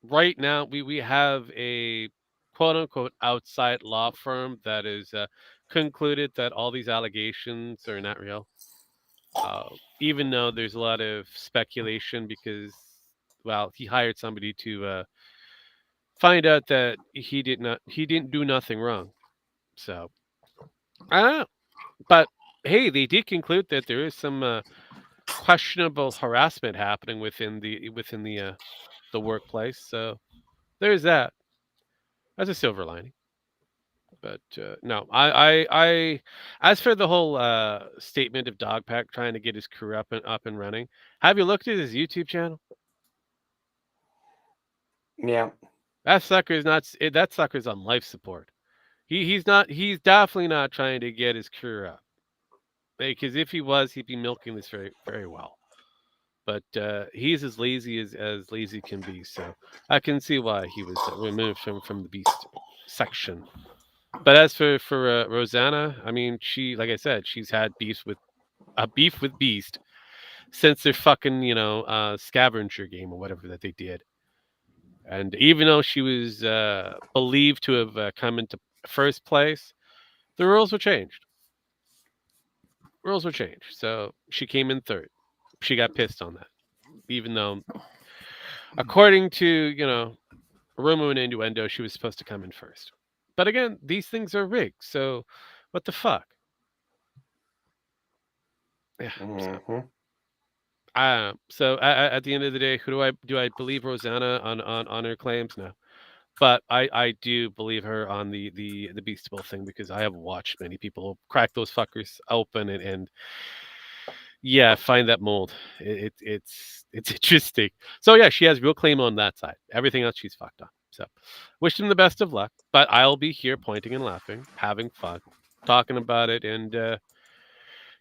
Right now we have a quote unquote outside law firm that is concluded that all these allegations are not real. Even though there's a lot of speculation because, well, he hired somebody to find out that he didn't do nothing wrong. So I don't know, but hey, they did conclude that there is some questionable harassment happening within the workplace. So there's that. That's a silver lining. But no, as for the whole statement of Dogpack trying to get his career up and running, have you looked at his YouTube channel? Yeah. That sucker's on life support. He's definitely not trying to get his career up. Because if he was, he'd be milking this very very well. But he's as lazy as lazy can be. So I can see why he was removed from the beast section. But as for Rosanna, I mean, she, like I said, she's had beef with Beast since their fucking scavenger game or whatever that they did. And even though she was believed to have come into first place, the rules were changed. Rules were changed, so she came in third. She got pissed on that, even though, according to rumor and innuendo, she was supposed to come in first. But again, these things are rigged, so what the fuck? Yeah. So at the end of the day, who do I believe Rosanna on her claims? No, but I do believe her on the Beastable thing because I have watched many people crack those fuckers open and yeah, find that mold. It's interesting. So yeah, she has real claim on that side. Everything else she's fucked on. So wish them the best of luck. But I'll be here pointing and laughing, having fun, talking about it, and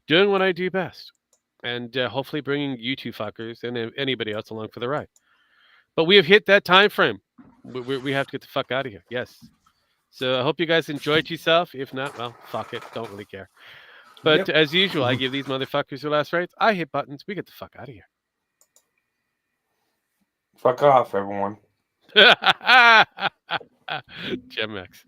doing what I do best. And hopefully bringing you two fuckers and anybody else along for the ride. But we have hit that time frame. We have to get the fuck out of here. Yes. So I hope you guys enjoyed yourself. If not, well, fuck it. Don't really care. But as usual, I give these motherfuckers their last rites. I hit buttons. We get the fuck out of here. Fuck off, everyone. Gem X.